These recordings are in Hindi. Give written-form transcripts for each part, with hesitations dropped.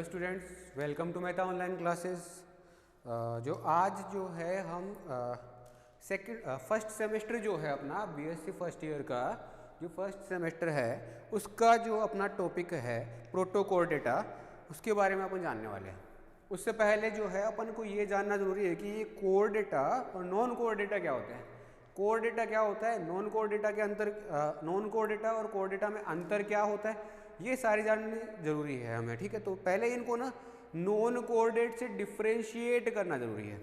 Students, welcome to Meta online classes. जो आज जो है हम फर्स्ट सेमेस्टर जो है अपना बीएससी फर्स्ट ईयर का जो फर्स्ट सेमेस्टर है उसका जो अपना टॉपिक है प्रोटोकोर डेटा, उसके बारे में अपन जानने वाले हैं। उससे पहले जो है अपन को ये जानना जरूरी है कि ये कोर डेटा और नॉन कोर डेटा क्या होता है। कोर डेटा क्या होता है, नॉन कोर डेटा के अंतर, नॉन कोर डेटा और कोर डेटा में अंतर क्या होता है, ये सारी जाननी जरूरी है हमें। ठीक है, तो पहले इनको ना नॉन कोऑर्डिनेट से डिफ्रेंशिएट करना जरूरी है।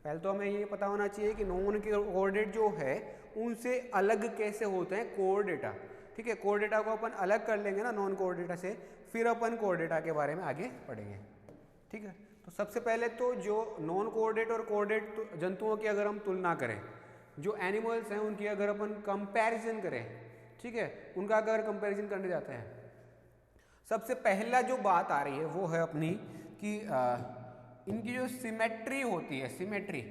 पहले तो हमें ये पता होना चाहिए कि नॉन कोऑर्डिनेट जो है उनसे अलग कैसे होते हैं कोर डेटा। ठीक है, कोर डेटा को अपन अलग कर लेंगे ना नॉन कोर डेटा से, फिर अपन कोर डेटा के बारे में आगे पढ़ेंगे। ठीक है, तो सबसे पहले तो जो नॉन कोऑर्डिनेट और कोऑर्डिनेट जंतुओं की अगर हम तुलना करें, जो एनिमल्स हैं उनकी अगर अपन कंपैरिजन करें, ठीक है, उनका अगर कंपैरिजन करने जाते हैं, सबसे पहला जो बात आ रही है वो है अपनी कि इनकी जो सिमेट्री होती है, सिमेट्री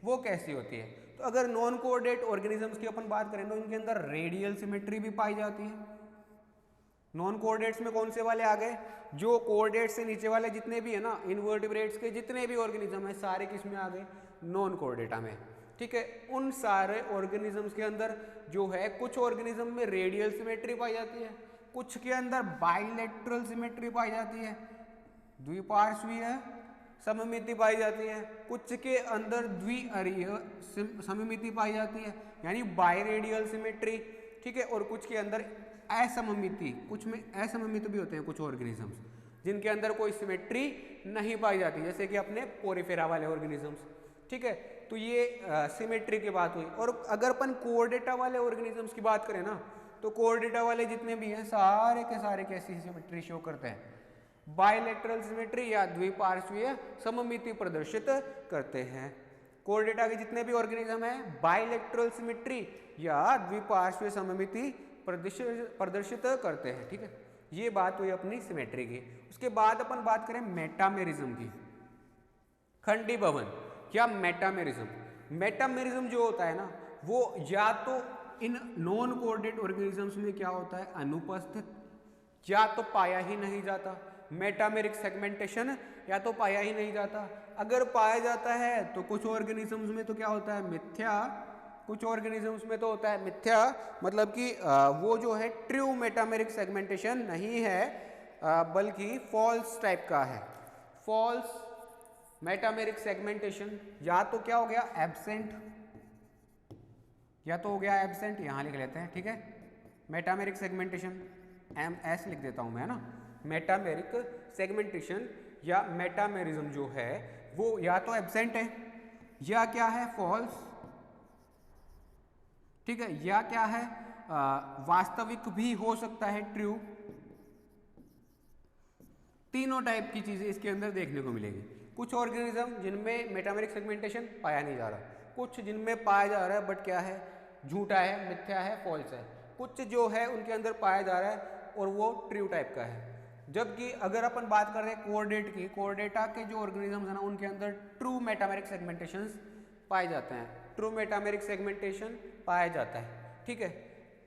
वो कैसी होती है। तो अगर नॉन कोऑर्डिनेट ऑर्गेनिजम्स की अपन बात करें तो इनके अंदर रेडियल सिमेट्री भी पाई जाती है। नॉन कोऑर्डिनेट्स में कौन से वाले आ गए, जो कोऑर्डिनेट्स से नीचे वाले जितने भी है ना इनवर्टिब्रेट्स के जितने भी ऑर्गेनिज्म है सारे किस में आ गए, नॉन कोऑर्डिनेटा में। ठीक है, उन सारे ऑर्गेनिजम्स के अंदर जो है कुछ ऑर्गेनिज्म में रेडियल सिमेट्री पाई जाती है, कुछ के अंदर बाइलेटरल सिमेट्री पाई जाती है, द्विपार्श्वीय सममिति पाई जाती है, कुछ के अंदर द्विअरीय सममिति पाई जाती है यानी बाइरेडियल सिमेट्री। ठीक है, और कुछ के अंदर असममिति, कुछ में असममिति भी होते हैं कुछ ऑर्गेनिजम्स जिनके अंदर कोई सिमेट्री नहीं पाई जाती, जैसे कि अपने पोरिफेरा वाले ऑर्गेनिजम्स। ठीक है, तो ये सिमेट्री की बात हुई। और अगर अपन कोर डेटा वाले ऑर्गेनिजम्स की बात करें ना, तो कोर डेटा वाले जितने भी हैं सारे के सारे कैसी सिमेट्री शो करते हैं, बाइलेटरल सिमेट्री या द्विपार्श्वीय सममिति प्रदर्शित करते हैं। कोर डेटा के जितने भी ऑर्गेनिज्म हैं बाइलेटरल सिमेट्री या द्विपार्श्वीय सममिति प्रदर्शित करते हैं। ठीक है, ये बात हुई अपनी सिमेट्री की। उसके बाद अपन बात करें मेटामेरिज्म की, खंडीभवन या मेटामेरिज्म। मेटामेरिज्म जो होता है ना वो या तो इन नॉन कोऑर्डिनेट ऑर्गेनिजम्स में क्या होता है, अनुपस्थित, या तो पाया ही नहीं जाता। मेटामेरिक सेगमेंटेशन या तो पाया ही नहीं जाता, अगर पाया जाता है तो कुछ ऑर्गेनिजम्स में तो क्या होता है, मिथ्या, कुछ ऑर्गेनिजम्स में तो होता है मिथ्या, मतलब कि वो जो है ट्रू मेटामेरिक सेगमेंटेशन नहीं है बल्कि फॉल्स टाइप का है। फॉल्स मेटामेरिक सेगमेंटेशन या तो क्या हो गया एब्सेंट, या तो हो गया एब्सेंट, यहां लिख लेते हैं। ठीक है, मेटामेरिक सेगमेंटेशन MS लिख देता हूं मैं, है ना। मेटामेरिक सेगमेंटेशन या मेटामेरिज्म जो है वो या तो एब्सेंट है या क्या है, फॉल्स। ठीक है, या क्या है, वास्तविक भी हो सकता है, ट्रू। तीनों टाइप की चीजें इसके अंदर देखने को मिलेगी। कुछ ऑर्गेनिज्म जिनमें मेटामेरिक सेगमेंटेशन पाया नहीं जा रहा, कुछ जिनमें पाया जा रहा है बट क्या है, झूठा है, मिथ्या है, फॉल्स है। कुछ जो है उनके अंदर पाया जा रहा है और वो ट्रू टाइप का है। जबकि अगर अपन बात कर रहे हैं कोऑर्डिनेट की, कोऑर्डिनेटा के जो ऑर्गेनिजम्स है ना उनके अंदर ट्रू मेटामेरिक सेगमेंटेशंस पाए जाते हैं, ट्रू मेटामेरिक सेगमेंटेशन पाया जाता है। ठीक है,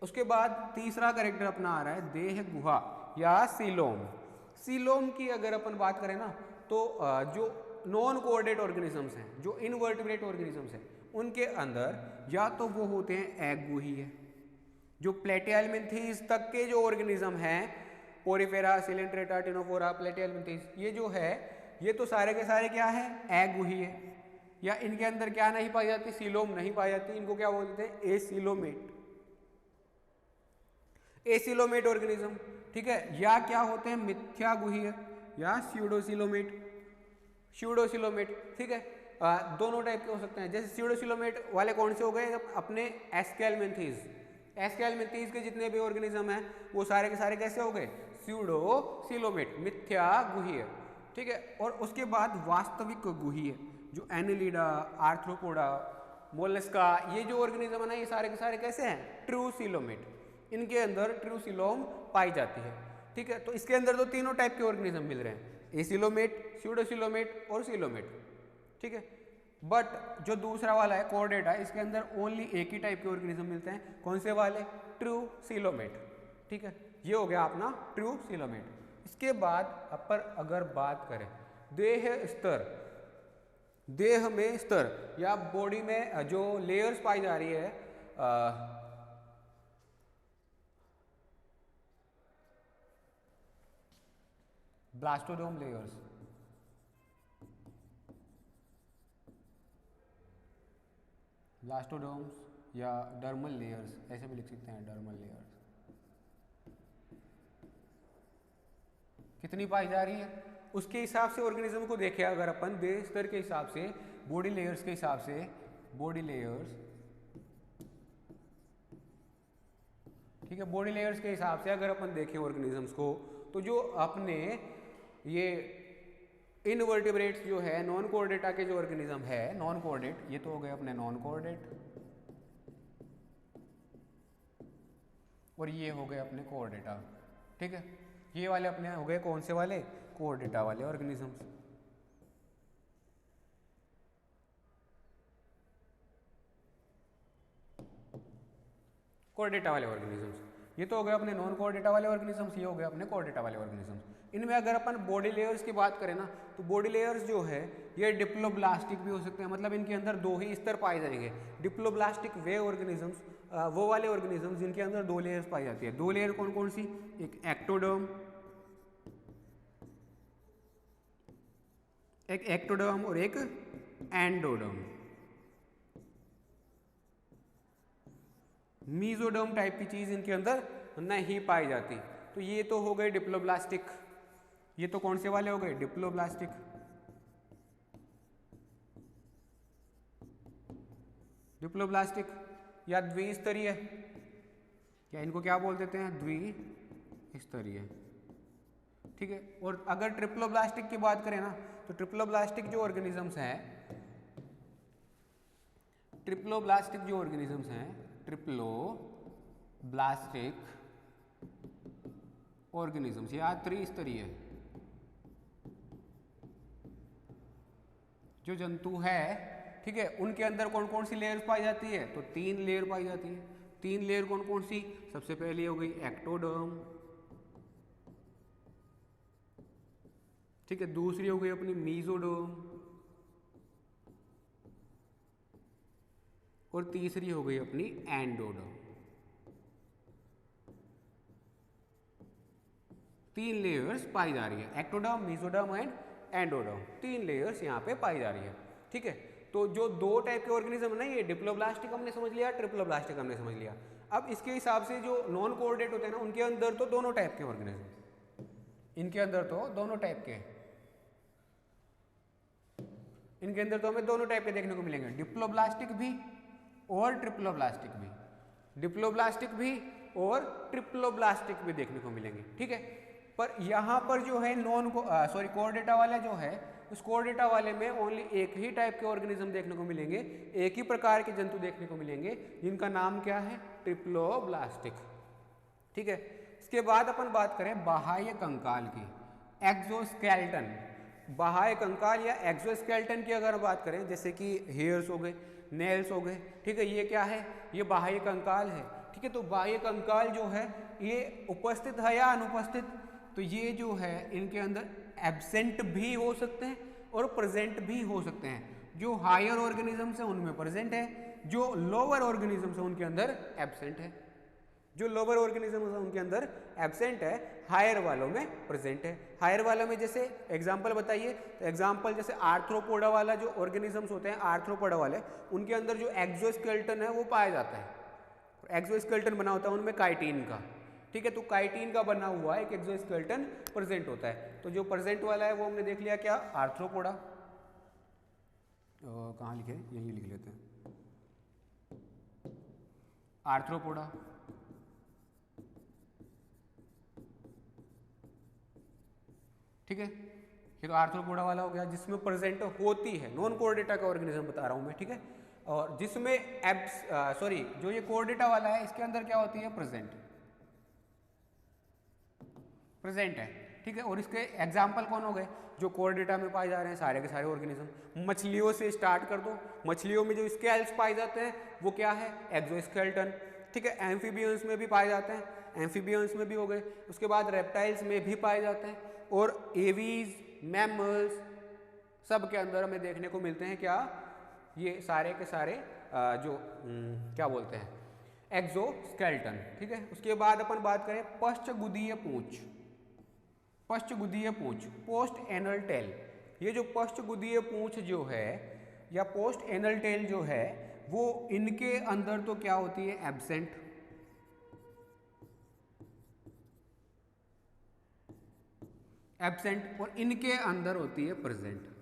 उसके बाद तीसरा कैरेक्टर अपना आ रहा है देह गुहा या सीलोम। सीलोम की अगर अपन बात करें ना तो जो नॉन कोऑर्डिनेट ऑर्गेनिजम्स हैं, जो इनवर्टिब्रेट ऑर्गेनिजम्स हैं, उनके अंदर या तो वो होते हैं एग गुही है, जो प्लेटिहेल्मिन्थीज तक के जो ऑर्गेनिज्म हैं, पोरिफेरा, सिलेंट्रेटा, टिनोफोरा, प्लेटिहेल्मिन्थीज, ये जो है ये तो सारे के सारे क्या है, एग गुही है। या इनके अंदर क्या नहीं पाई जाती, सीलोम नहीं पाई जाती, इनको क्या बोलते हैं, एसिलोमेट, एसिलोमेट ऑर्गेनिज्म। ठीक है, या क्या होते हैं, मिथ्या गुहीय या स्यूडोसिलोमेट, स्यूडोसिलोमेट। ठीक है, दोनों टाइप के हो सकते हैं। जैसे स्यूडोसिलोमेट वाले कौन से हो गए, अपने एस्केलमेंथीज, एस्केलमेंथीज के जितने भी ऑर्गेनिज्म हैं वो सारे के सारे कैसे हो गए, स्यूडोसिलोमेट, मिथ्या गुहीय। ठीक है, और उसके बाद वास्तविक गुहीय, जो एनेलिडा, आर्थ्रोपोडा, मोलस्का, ये जो ऑर्गेनिज्म है ना ये सारे के सारे कैसे हैं, ट्रू सिलोमेट, इनके अंदर ट्रू सिलोम पाई जाती है। ठीक है, तो इसके अंदर तो तीनों टाइप के ऑर्गेनिज्म मिल रहे हैं, एसिलोमेट, स्यूडोसिलोमेट और सिलोमेट। ठीक है, बट जो दूसरा वाला है कोऑर्डिनेटा, इसके अंदर ओनली एक ही टाइप के ऑर्गेनिज्म मिलते हैं, कौन से वाले, ट्रू सिलोमेट। ठीक है, ये हो गया अपना ट्रू सिलोमेट। इसके बाद अपन अगर बात करें देह स्तर, देह में स्तर या बॉडी में जो लेयर्स पाई जा रही है, ब्लास्टोडोम लेयर्स, ब्लास्टोडोम्स या डर्मल लेयर्स, ऐसे भी लिख सकते हैं डर्मल लेयर्स, कितनी पाई जा रही है उसके हिसाब से ऑर्गेनिज्म को देखें। अगर अपन देह स्तर के हिसाब से, बॉडी लेयर्स के हिसाब से, बॉडी लेयर्स, ठीक है, बॉडी लेयर्स के हिसाब से अगर अपन देखें ऑर्गेनिजम्स को, तो जो अपने ये इनवर्टिब्रेट्स जो है, नॉन कोऑर्डेटा के जो ऑर्गेनिज्म है, नॉन कोऑर्डेट, ये तो हो गए अपने नॉन कोऑर्डेट, और ये हो गए अपने कोऑर्डेटा, ठीक है। ये वाले अपने हो गए कौन से वाले, कोऑर्डेटा वाले ऑर्गेनिजम्स। कोऑर्डेटा वाले ऑर्गेनिजम्स, ये तो हो गए अपने नॉन कोऑर्डेटा वाले ऑर्गेनिजम्स, ये हो गए अपने कोऑर्डेटा वाले ऑर्गेनिजम्स। इनमें अगर अपन बॉडी लेयर्स की बात करें ना, तो बॉडी लेयर्स जो है ये डिप्लोब्लास्टिक भी हो सकते हैं, मतलब इनके अंदर दो ही स्तर पाए जाएंगे। डिप्लोब्लास्टिक वे ऑर्गेनिजम्स, वो वाले ऑर्गेनिजम्स जिनके अंदर दो लेयर्स पाई जाती है। दो लेयर कौन कौन सी, एक एक्टोडर्म, एक एक्टोडर्म और एक एंडोडर्म। मीजोडर्म टाइप की चीज इनके अंदर नहीं पाई जाती। तो ये तो हो गए डिप्लोब्लास्टिक, ये तो कौन से वाले हो गए, डिप्लोब्लास्टिक। डिप्लोब्लास्टिक या द्विस्तरीय, या इनको क्या बोल देते हैं, द्विस्तरीय, ठीक है। और अगर ट्रिप्लोब्लास्टिक की बात करें ना, तो ट्रिप्लोब्लास्टिक जो ऑर्गेनिजम्स हैं, ट्रिप्लोब्लास्टिक जो ऑर्गेनिजम्स हैं, ट्रिप्लोब्लास्टिक ऑर्गेनिजम्स या त्रिस्तरीय जो जंतु है, ठीक है, उनके अंदर कौन कौन सी लेयर्स पाई जाती है, तो 3 लेयर पाई जाती है। 3 लेयर कौन कौन सी, सबसे पहले हो गई एक्टोडर्म, ठीक है, दूसरी हो गई अपनी मीजोडर्म, और तीसरी हो गई अपनी एंडोडर्म। 3 लेयर्स पाई जा रही है, ectoderm, mesoderm and endoderm, 3 layers यहाँ पे पाई जा रही है, ठीक है। तो जो 2 टाइप के ऑर्गेनिज्म नहीं है, डिप्लोब्लास्टिक हमने समझ लिया, ट्रिप्लोब्लास्टिक हमने समझ लिया। अब इसके हिसाब से जो नॉन कोऑर्डिनेट होते हैं ना, उनके अंदर तो दोनों टाइप के ऑर्गेनिज्म, इनके अंदर तो दोनों टाइप के, इनके अंदर तो हमें दोनों टाइप के देखने को मिलेंगे, डिप्लोब्लास्टिक भी और ट्रिप्लोब्लास्टिक भी, डिप्लोब्लास्टिक भी और ट्रिप्लोब्लास्टिक भी देखने को मिलेंगे, ठीक है। पर यहाँ पर जो है कोऑर्डेटा वाला जो है, उस कोऑर्डेटा वाले में ओनली एक ही टाइप के ऑर्गेनिज्म देखने को मिलेंगे, एक ही प्रकार के जंतु देखने को मिलेंगे, जिनका नाम क्या है, ट्रिप्लोब्लास्टिक, ठीक है। इसके बाद अपन बात करें बाह्य कंकाल की, एक्सोस्केलेटन, बाह्य कंकाल या एक्सोस्केलेटन की अगर बात करें, जैसे कि हेयर्स हो गए, नेल्स हो गए, ठीक है, ये क्या है, ये बाह्य कंकाल है, ठीक है। तो बाह्य कंकाल जो है ये उपस्थित है या अनुपस्थित, तो ये जो है इनके अंदर एब्सेंट भी हो सकते हैं और प्रेजेंट भी हो सकते हैं। जो हायर ऑर्गेनिजम्स हैं उनमें प्रेजेंट है, जो लोअर ऑर्गेनिजम्स हैं उनके अंदर एब्सेंट है, जो लोअर ऑर्गेनिजम्स हैं उनके अंदर एब्सेंट है, हायर वालों में प्रेजेंट है। हायर वालों में जैसे एग्जांपल बताइए, तो एग्जांपल जैसे आर्थ्रोपोडा वाला जो ऑर्गेनिजम्स होते हैं, आर्थ्रोपोडा वाले, उनके अंदर जो एक्सोस्केलेटन है वो पाया जाता है, एक्सोस्केलेटन बना होता है उनमें काइटिन का, ठीक है। तो काइटिन का बना हुआ एक एक्सोस्केलेटन प्रेजेंट होता है। तो जो प्रेजेंट वाला है वो हमने देख लिया, क्या, आर्थ्रोपोडा, कहाँ लिखे, यही लिख लेते हैं, आर्थ्रोपोडा, ठीक है। ये तो आर्थ्रोपोडा वाला हो गया, जिसमें प्रेजेंट होती है, नॉन कोऑर्डेटा का ऑर्गेनिज्म बता रहा हूं मैं, ठीक है। और जिसमें जो ये कोऑर्डेटा वाला है, इसके अंदर क्या होती है, प्रेजेंट है, ठीक है। और इसके एग्जाम्पल कौन हो गए, जो कोऑर्डेटा में पाए जा रहे हैं सारे के सारे ऑर्गेनिज्म। मछलियों से स्टार्ट कर दो, मछलियों में जो स्केल्स पाए जाते हैं वो क्या है, एक्सोस्केलेटन, ठीक है। एम्फीबियंस में भी पाए जाते हैं, एम्फीबियंस में भी हो गए, उसके बाद रेप्टाइल्स में भी पाए जाते हैं, और एवीज, मैमल्स सब के अंदर हमें देखने को मिलते हैं क्या, ये सारे के सारे क्या बोलते हैं, एक्सोस्केलेटन। ठीक है, उसके बाद अपन बात करें पश्चगुदीय पूंछ, पश्चगुदीय पूंछ, पोस्ट एनल टेल। ये जो पश्चगुदीय पूंछ जो है या पोस्ट एनल टेल जो है वो इनके अंदर तो क्या होती है, एब्सेंट, एब्सेंट, और इनके अंदर होती है प्रेजेंट।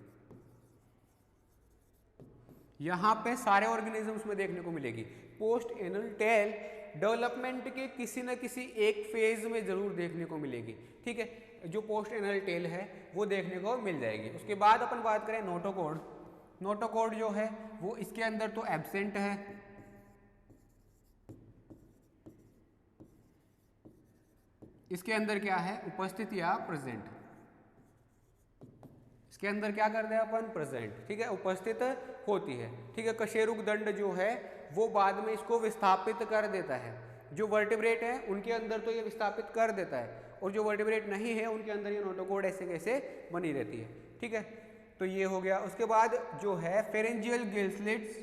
यहां पे सारे ऑर्गेनिजम्स में देखने को मिलेगी। पोस्ट एनल टेल डेवलपमेंट के किसी न किसी एक फेज में जरूर देखने को मिलेगी। ठीक है, जो पोस्ट एनल टेल है वो देखने को मिल जाएगी। उसके बाद अपन बात करें नोटोकॉर्ड, नोटोकॉर्ड जो है वो इसके अंदर तो एब्सेंट है, इसके अंदर क्या है, उपस्थित या प्रेजेंट, इसके अंदर क्या करते हैं अपन, प्रेजेंट। ठीक है, उपस्थित होती है। ठीक है, कशेरुक दंड जो है वो बाद में इसको विस्थापित कर देता है। जो वर्टिब्रेट है उनके अंदर तो ये विस्थापित कर देता है, और जो वर्टिब्रेट नहीं है उनके अंदर ये नोटोकॉर्ड ऐसे कैसे बनी रहती है। ठीक है, तो ये हो गया। उसके बाद जो है pharyngeal gill slits,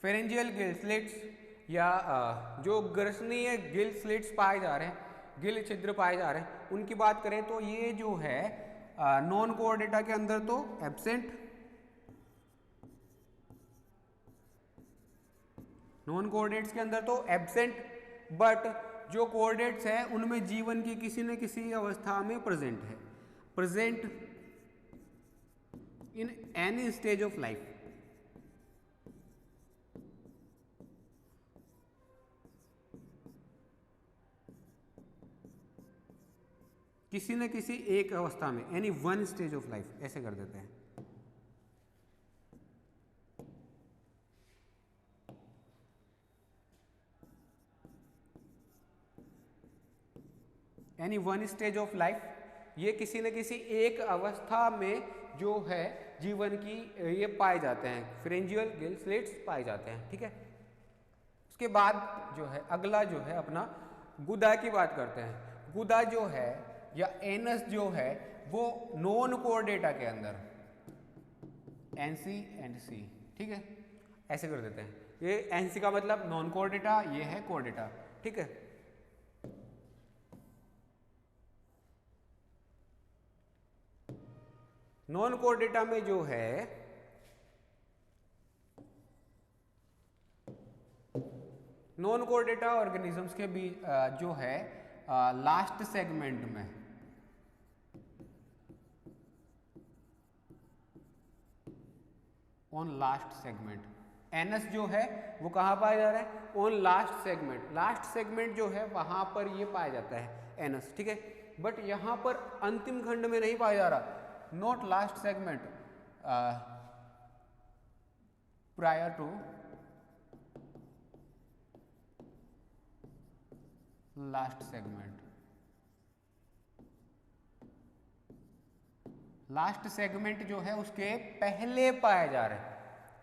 pharyngeal gill slits या जो ग्रसनीय गिल स्लिट्स पाए जा रहे हैं, गिल छिद्र पाए जा रहे हैं, उनकी बात करें तो ये जो है नॉन कोऑर्डेटा के अंदर तो एब्सेंट, नॉन कोऑर्डिनेट्स के अंदर तो एब्सेंट, बट जो कोऑर्डिनेट्स हैं उनमें जीवन की किसी न किसी अवस्था में प्रेजेंट है, present in any stage of life. किसी न किसी एक अवस्था में, any one stage of life, ऐसे कर देते हैं। Any one stage of life, ये किसी न किसी एक अवस्था में जो है जीवन की ये पाए जाते हैं, फेरेंजियल गिल स्लिट्स पाए जाते हैं। ठीक है, उसके बाद जो है अगला जो है अपना गुदा की बात करते हैं। गुदा जो है या एनस जो है वो नॉन कोऑर्डेटा के अंदर, एनसी एंड सी, ठीक है, ऐसे कर देते हैं। ये एनसी का मतलब नॉन कोऑर्डेटा, ये है कोऑर्डेटा। ठीक है, नॉन कोऑर्डेटा में जो है नॉन कोऑर्डेटा ऑर्गेनिजम्स के बीच जो है लास्ट सेगमेंट में, ऑन लास्ट सेगमेंट, एनस जो है वो कहाँ पाया जा रहा है, on last segment. Last segment जो है वहां पर ये पाया जाता है एनस। ठीक है, बट यहां पर अंतिम खंड में नहीं पाया जा रहा, not last segment, prior to last segment. Last segment जो है उसके पहले पाया जा रहा है।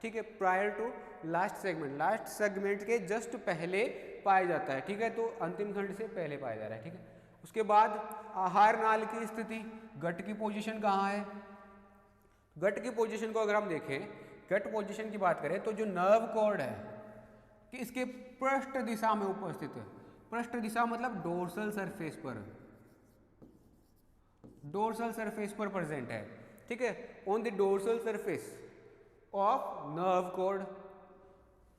ठीक है, prior to last segment, last segment के जस्ट पहले पाया जाता है। ठीक है, तो अंतिम खंड से पहले पाया जा रहा है। ठीक है, उसके बाद आहार नाल की स्थिति, गट की पोजीशन कहाँ है। गट की पोजीशन को अगर हम देखें, गट पोजीशन की बात करें तो जो नर्व कॉर्ड है कि इसके पृष्ठ दिशा में उपस्थित है। पृष्ठ दिशा मतलब डोर्सल सरफेस पर, डोर्सल सरफेस पर प्रेजेंट है। ठीक है, on the dorsal surface of nerve cord,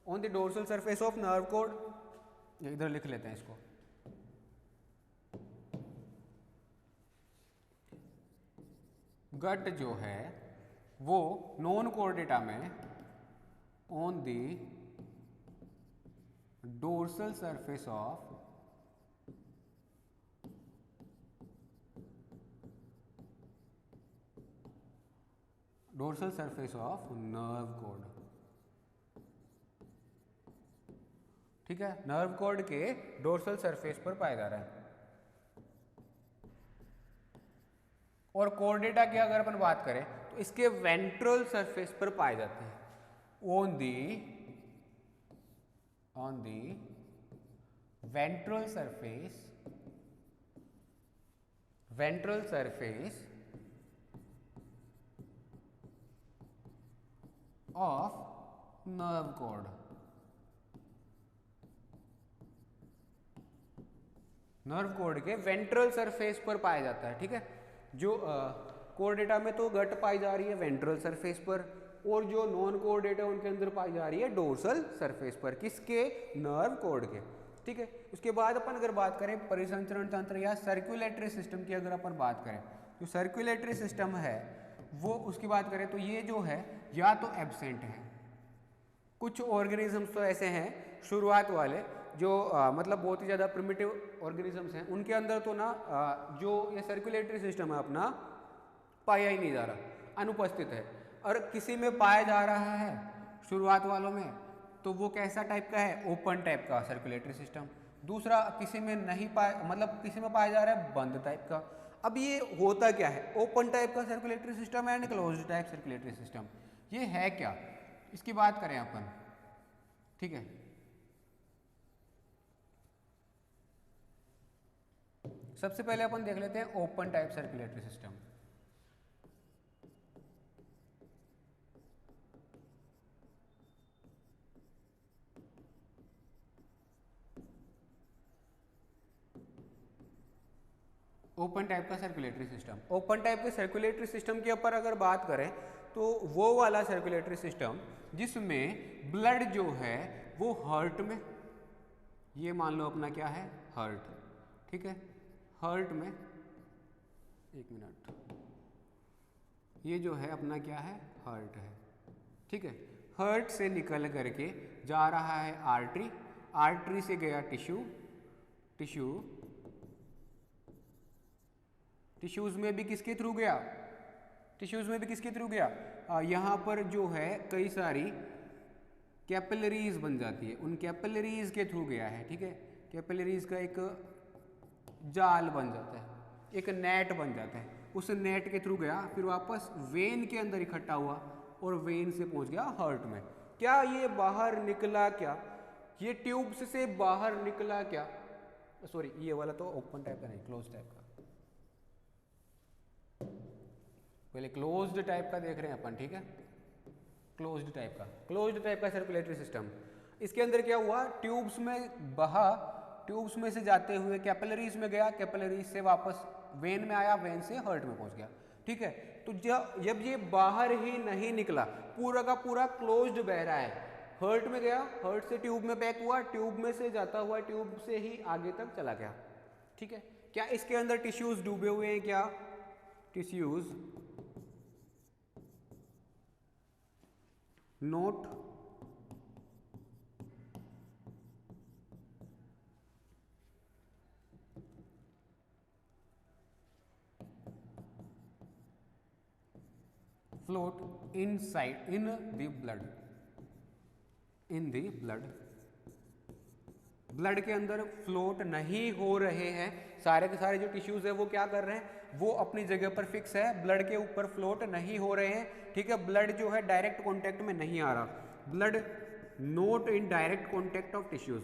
on the dorsal surface of nerve cord. इधर लिख लेते हैं इसको। गट जो है वो नॉन कोऑर्डेटा में on the dorsal surface of dorsal surface of nerve cord. ठीक है, नर्व कॉर्ड के डोर्सल सरफेस पर पाया जा रहा है। और कोऑर्डेटा की अगर अपन बात करें तो इसके वेंट्रल सरफेस पर पाए जाते हैं। On the ventral surface of nerve cord. Nerve cord के वेंट्रल सरफेस पर पाया जाता है। ठीक है, जो कोर डेटा में तो गट पाई जा रही है वेंट्रल सरफेस पर, और जो नॉन कोर डेटा उनके अंदर पाई जा रही है डोर्सल सरफेस पर। किसके? नर्व कॉर्ड के। ठीक है, उसके बाद अपन अगर बात करें परिसंचरण तंत्र या सर्कुलेटरी सिस्टम की, अगर अपन बात करें तो सर्कुलेटरी सिस्टम है वो, उसकी बात करें तो ये जो है या तो एब्सेंट है। कुछ ऑर्गेनिजम्स तो ऐसे हैं शुरुआत वाले जो मतलब बहुत ही ज़्यादा प्रिमिटिव ऑर्गेनिजम्स हैं, उनके अंदर तो ना जो ये सर्कुलेटरी सिस्टम है अपना पाया ही नहीं जा रहा, अनुपस्थित है। और किसी में पाया जा रहा है शुरुआत वालों में, तो वो कैसा टाइप का है? ओपन टाइप का सर्कुलेटरी सिस्टम। दूसरा किसी में नहीं पाया, मतलब किसी में पाया जा रहा है बंद टाइप का। अब ये होता क्या है? ओपन टाइप का circulatory system and closed type circulatory system, ये है क्या? इसकी बात करें अपन। ठीक है, सबसे पहले अपन देख लेते हैं open type circulatory system. Open type का सर्कुलेटरी सिस्टम, ओपन टाइप के सर्कुलेटरी सिस्टम के ऊपर अगर बात करें तो वो वाला सर्कुलेटरी सिस्टम जिसमें ब्लड जो है वो हार्ट में, ये मान लो अपना क्या है? हार्ट। ठीक है, हार्ट में, एक मिनट, ये जो है अपना क्या है? हार्ट है। ठीक है, हार्ट से निकल करके जा रहा है आर्टरी, आर्टरी से गया टिश्यूज में भी किसके थ्रू गया? टिश्यूज में भी किसके थ्रू गया? यहाँ पर जो है कई सारी कैपिलरीज बन जाती है, उन कैपिलरीज के थ्रू गया है। ठीक है, कैपिलरीज का एक जाल बन जाता है, एक नेट बन जाता है, उस नेट के थ्रू गया, फिर वापस वेन के अंदर इकट्ठा हुआ और वेन से पहुंच गया हार्ट में। क्या ये बाहर निकला? क्या ये ट्यूब्स से बाहर निकला? क्या सॉरी, ये वाला तो ओपन टाइप का नहीं, क्लोज टाइप का। पहले क्लोज्ड टाइप का देख रहे हैं अपन। ठीक है, क्लोज्ड टाइप का सर्कुलेटरी सिस्टम। इसके अंदर क्या हुआ? ट्यूब्स में बहा, ट्यूब्स में से जाते हुए कैपिलरीज में गया, कैपिलरीज से वापस वेन में आया, वेन से हार्ट में पहुंच गया। ठीक है, तो जब ये बाहर ही नहीं निकला, पूरा का पूरा क्लोज्ड बह रहा है, हार्ट में गया, हार्ट से ट्यूब में पैक हुआ, ट्यूब में से जाता हुआ ट्यूब से ही आगे तक चला गया। ठीक है, क्या इसके अंदर टिश्यूज डूबे हुए हैं? क्या tissues note float inside in the blood blood के अंदर फ्लोट नहीं हो रहे हैं, सारे के सारे जो टिश्यूज है वो क्या कर रहे हैं? वो अपनी जगह पर फिक्स है, ब्लड के ऊपर फ्लोट नहीं हो रहे हैं। ठीक है, ब्लड जो है डायरेक्ट कांटेक्ट में नहीं आ रहा, blood not in direct contact of tissues.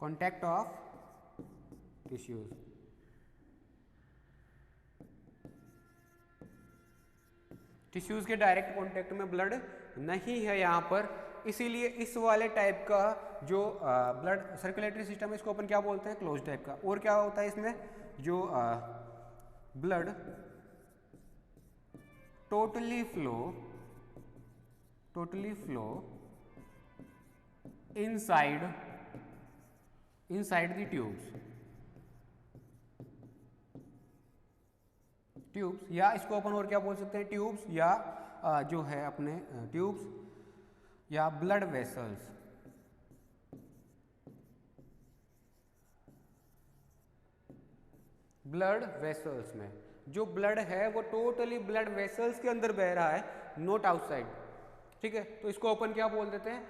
Contact of tissues, tissues के डायरेक्ट कांटेक्ट में ब्लड नहीं है यहाँ पर, इसीलिए इस वाले टाइप का जो ब्लड सर्कुलेटरी सिस्टम है इसको अपन क्या बोलते हैं? क्लोज टाइप का। और क्या होता है इसमें? जो blood totally flow inside the tubes, या इसको अपन और क्या बोल सकते हैं? ट्यूब्स, या जो है अपने ट्यूब्स या ब्लड वेसल्स। ब्लड वेसल्स में जो ब्लड है वो टोटली ब्लड वेसल्स के अंदर बह रहा है, नॉट आउटसाइड। ठीक है, तो इसको अपन क्या बोल देते हैं,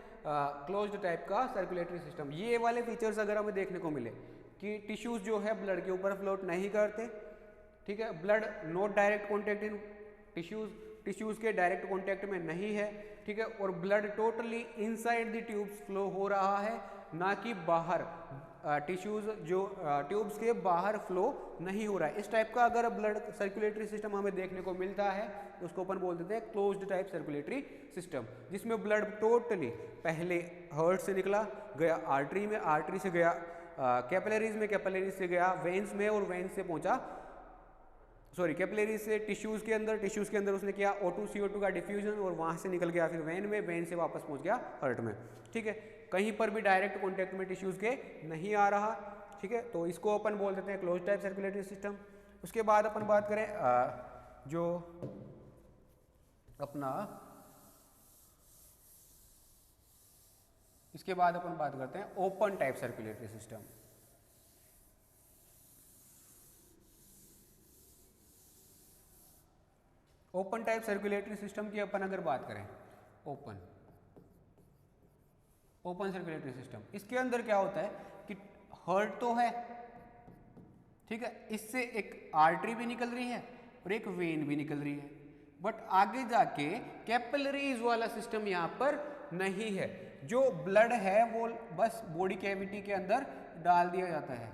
क्लोज्ड टाइप का सर्कुलेटरी सिस्टम। ये वाले फीचर्स अगर हमें देखने को मिले कि टिश्यूज जो है ब्लड के ऊपर फ्लोट नहीं करते, ठीक है, blood not direct contact in tissues के डायरेक्ट कॉन्टेक्ट में नहीं है, ठीक है, और blood totally inside the tubes flow हो रहा है, ना कि बाहर टिश्यूज जो ट्यूब्स के बाहर फ्लो नहीं हो रहा है। इस टाइप का अगर ब्लड सर्कुलेटरी सिस्टम हमें देखने को मिलता है तो उसको अपन बोल देते हैं क्लोज्ड टाइप सर्कुलेटरी सिस्टम, जिसमें ब्लड टोटली पहले हार्ट से निकला गया आर्टरी में, आर्टरी से गया कैपिलरीज में, कैपिलरीज से गया वेन्स में, और वेन्स से पहुंचा कैपिलरीज से टिश्यूज के अंदर, टिश्यूज के अंदर उसने किया O2 CO2 का डिफ्यूजन, और वहां से निकल गया फिर वेन में, वेन से वापस पहुंच गया हार्ट में, ठीक है, कहीं पर भी डायरेक्ट कॉन्टेक्ट में टिश्यूज के नहीं आ रहा, ठीक है, तो इसको अपन बोल देते हैं क्लोज टाइप सर्कुलेटरी सिस्टम। उसके बाद अपन बात करें जो अपना, इसके बाद अपन बात करते हैं open type circulatory system. Open type circulatory system की अपन अगर बात करें, ओपन सर्कुलेटरी सिस्टम, इसके अंदर क्या होता है कि हार्ट तो है, ठीक है, इससे एक आर्टरी भी निकल रही है और एक वेन भी निकल रही है, बट आगे जाके कैपिलरीज वाला सिस्टम यहाँ पर नहीं है। जो ब्लड है वो बस बॉडी कैविटी के अंदर डाल दिया जाता है,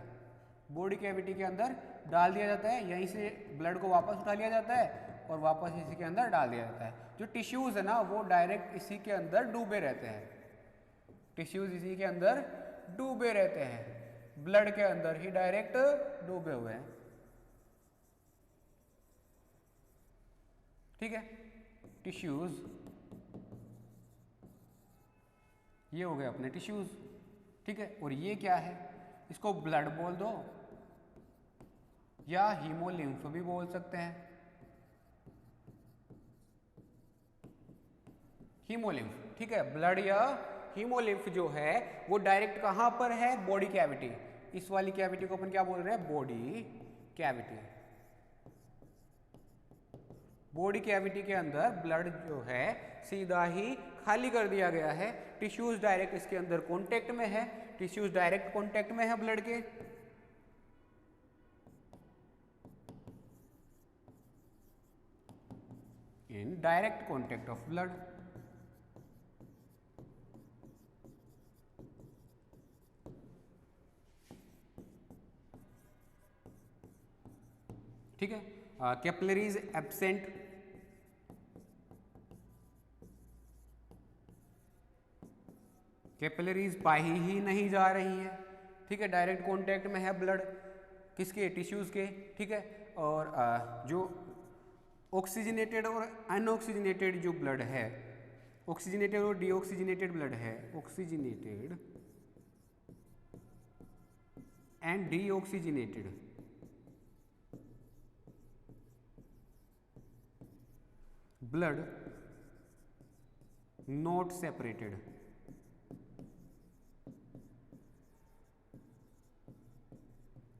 बॉडी कैविटी के अंदर डाल दिया जाता है, यहीं से ब्लड को वापस उठा लिया जाता है और वापस इसी के अंदर डाल दिया जाता है। जो टिश्यूज है ना वो डायरेक्ट इसी के अंदर डूबे रहते हैं, टिश्यूज इसी के अंदर डूबे रहते हैं, ब्लड के अंदर ही डायरेक्ट डूबे हुए हैं, ठीक है। टिश्यूज ये हो गए अपने टिश्यूज, ठीक है, और ये क्या है, इसको ब्लड बोल दो या हीमोलिम्फ भी बोल सकते हैं। हीमोलिम्फ, ठीक है, ब्लड या हीमोलिम्फ जो है वो डायरेक्ट कहां पर है, बॉडी कैविटी, इस वाली कैविटी को अपन क्या बोल रहे हैं, बॉडी कैविटी। बॉडी कैविटी के अंदर ब्लड जो है सीधा ही खाली कर दिया गया है, टिश्यूज डायरेक्ट इसके अंदर कांटेक्ट में है, टिश्यूज डायरेक्ट कांटेक्ट में है ब्लड के, in direct contact of blood, ठीक है। कैपिलरीज एब्सेंट, कैपिलरीज पाई ही नहीं जा रही है, ठीक है, डायरेक्ट कांटेक्ट में है ब्लड किसके, टिश्यूज के, ठीक है, और जो ऑक्सीजनेटेड और अनऑक्सीजनेटेड जो ब्लड है, ऑक्सीजनेटेड और डीऑक्सीजनेटेड ब्लड है, oxygenated and deoxygenated blood not separated,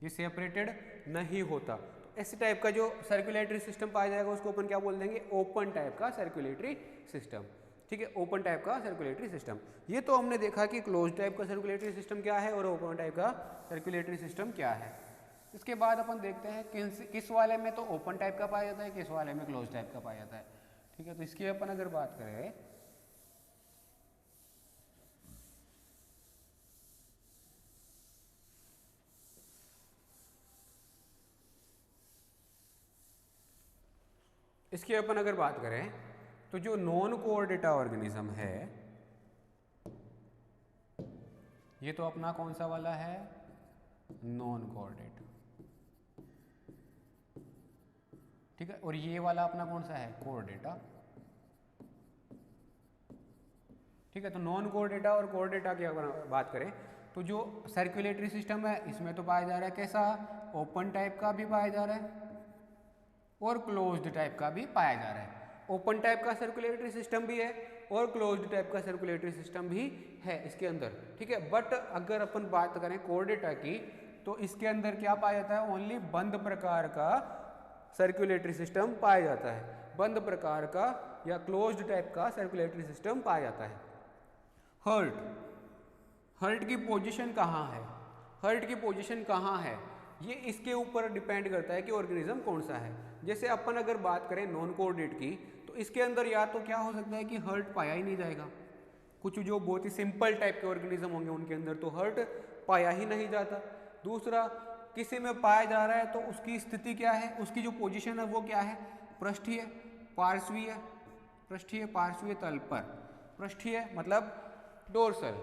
ये सेपरेटेड नहीं होता। तो इस टाइप का जो सर्कुलेटरी सिस्टम पाया जाएगा उसको अपन क्या बोल देंगे, ओपन टाइप का सर्कुलेटरी सिस्टम, ठीक है, ओपन टाइप का सर्कुलेटरी सिस्टम। ये तो हमने देखा कि क्लोज टाइप का सर्कुलेटरी सिस्टम क्या है और ओपन टाइप का सर्कुलेटरी सिस्टम क्या है। इसके बाद अपन देखते हैं किस वाले में तो ओपन टाइप का पाया जाता है, किस वाले में क्लोज टाइप का पाया जाता है, ठीक है। तो इसकी अपन अगर बात करें, इसकी अपन अगर बात करें तो जो नॉन कोऑर्डेटा ऑर्गेनिज्म है, ये तो अपना कौन सा वाला है, नॉन कोऑर्डेट, ठीक है, और ये वाला अपना कौन सा है, कोऑर्डेटा, ठीक है। तो नॉन कोऑर्डेटा और कोऑर्डेटा की अगर बात करें तो जो सर्कुलेटरी सिस्टम है इसमें तो पाया जा रहा है कैसा, ओपन टाइप का भी पाया जा रहा है और क्लोज्ड टाइप का भी पाया जा रहा है। ओपन टाइप का सर्कुलेटरी सिस्टम भी है और क्लोज्ड टाइप का सर्कुलेटरी सिस्टम भी है इसके अंदर, ठीक है। बट अगर अपन बात करें कोऑर्डेटा की तो इसके अंदर क्या पाया जाता है, ओनली बंद प्रकार का सर्कुलेटरी सिस्टम पाया जाता है, बंद प्रकार का या क्लोज्ड टाइप का सर्कुलेटरी सिस्टम पाया जाता है। हार्ट की पोजीशन कहाँ है, हार्ट की पोजीशन कहाँ है, ये इसके ऊपर डिपेंड करता है कि ऑर्गेनिज्म कौन सा है। जैसे अपन अगर बात करें नॉन कोऑर्डिनेट की, तो इसके अंदर या तो क्या हो सकता है कि हार्ट पाया ही नहीं जाएगा, कुछ जो बहुत ही सिंपल टाइप के ऑर्गेनिज्म होंगे उनके अंदर तो हार्ट पाया ही नहीं जाता। दूसरा, किसी में पाया जा रहा है तो उसकी स्थिति क्या है, उसकी जो पोजीशन है वो क्या है, पृष्ठीय, पार्श्वीय, पृष्ठीय पार्श्वीय तल पर। पृष्ठीय मतलब डोर्सल,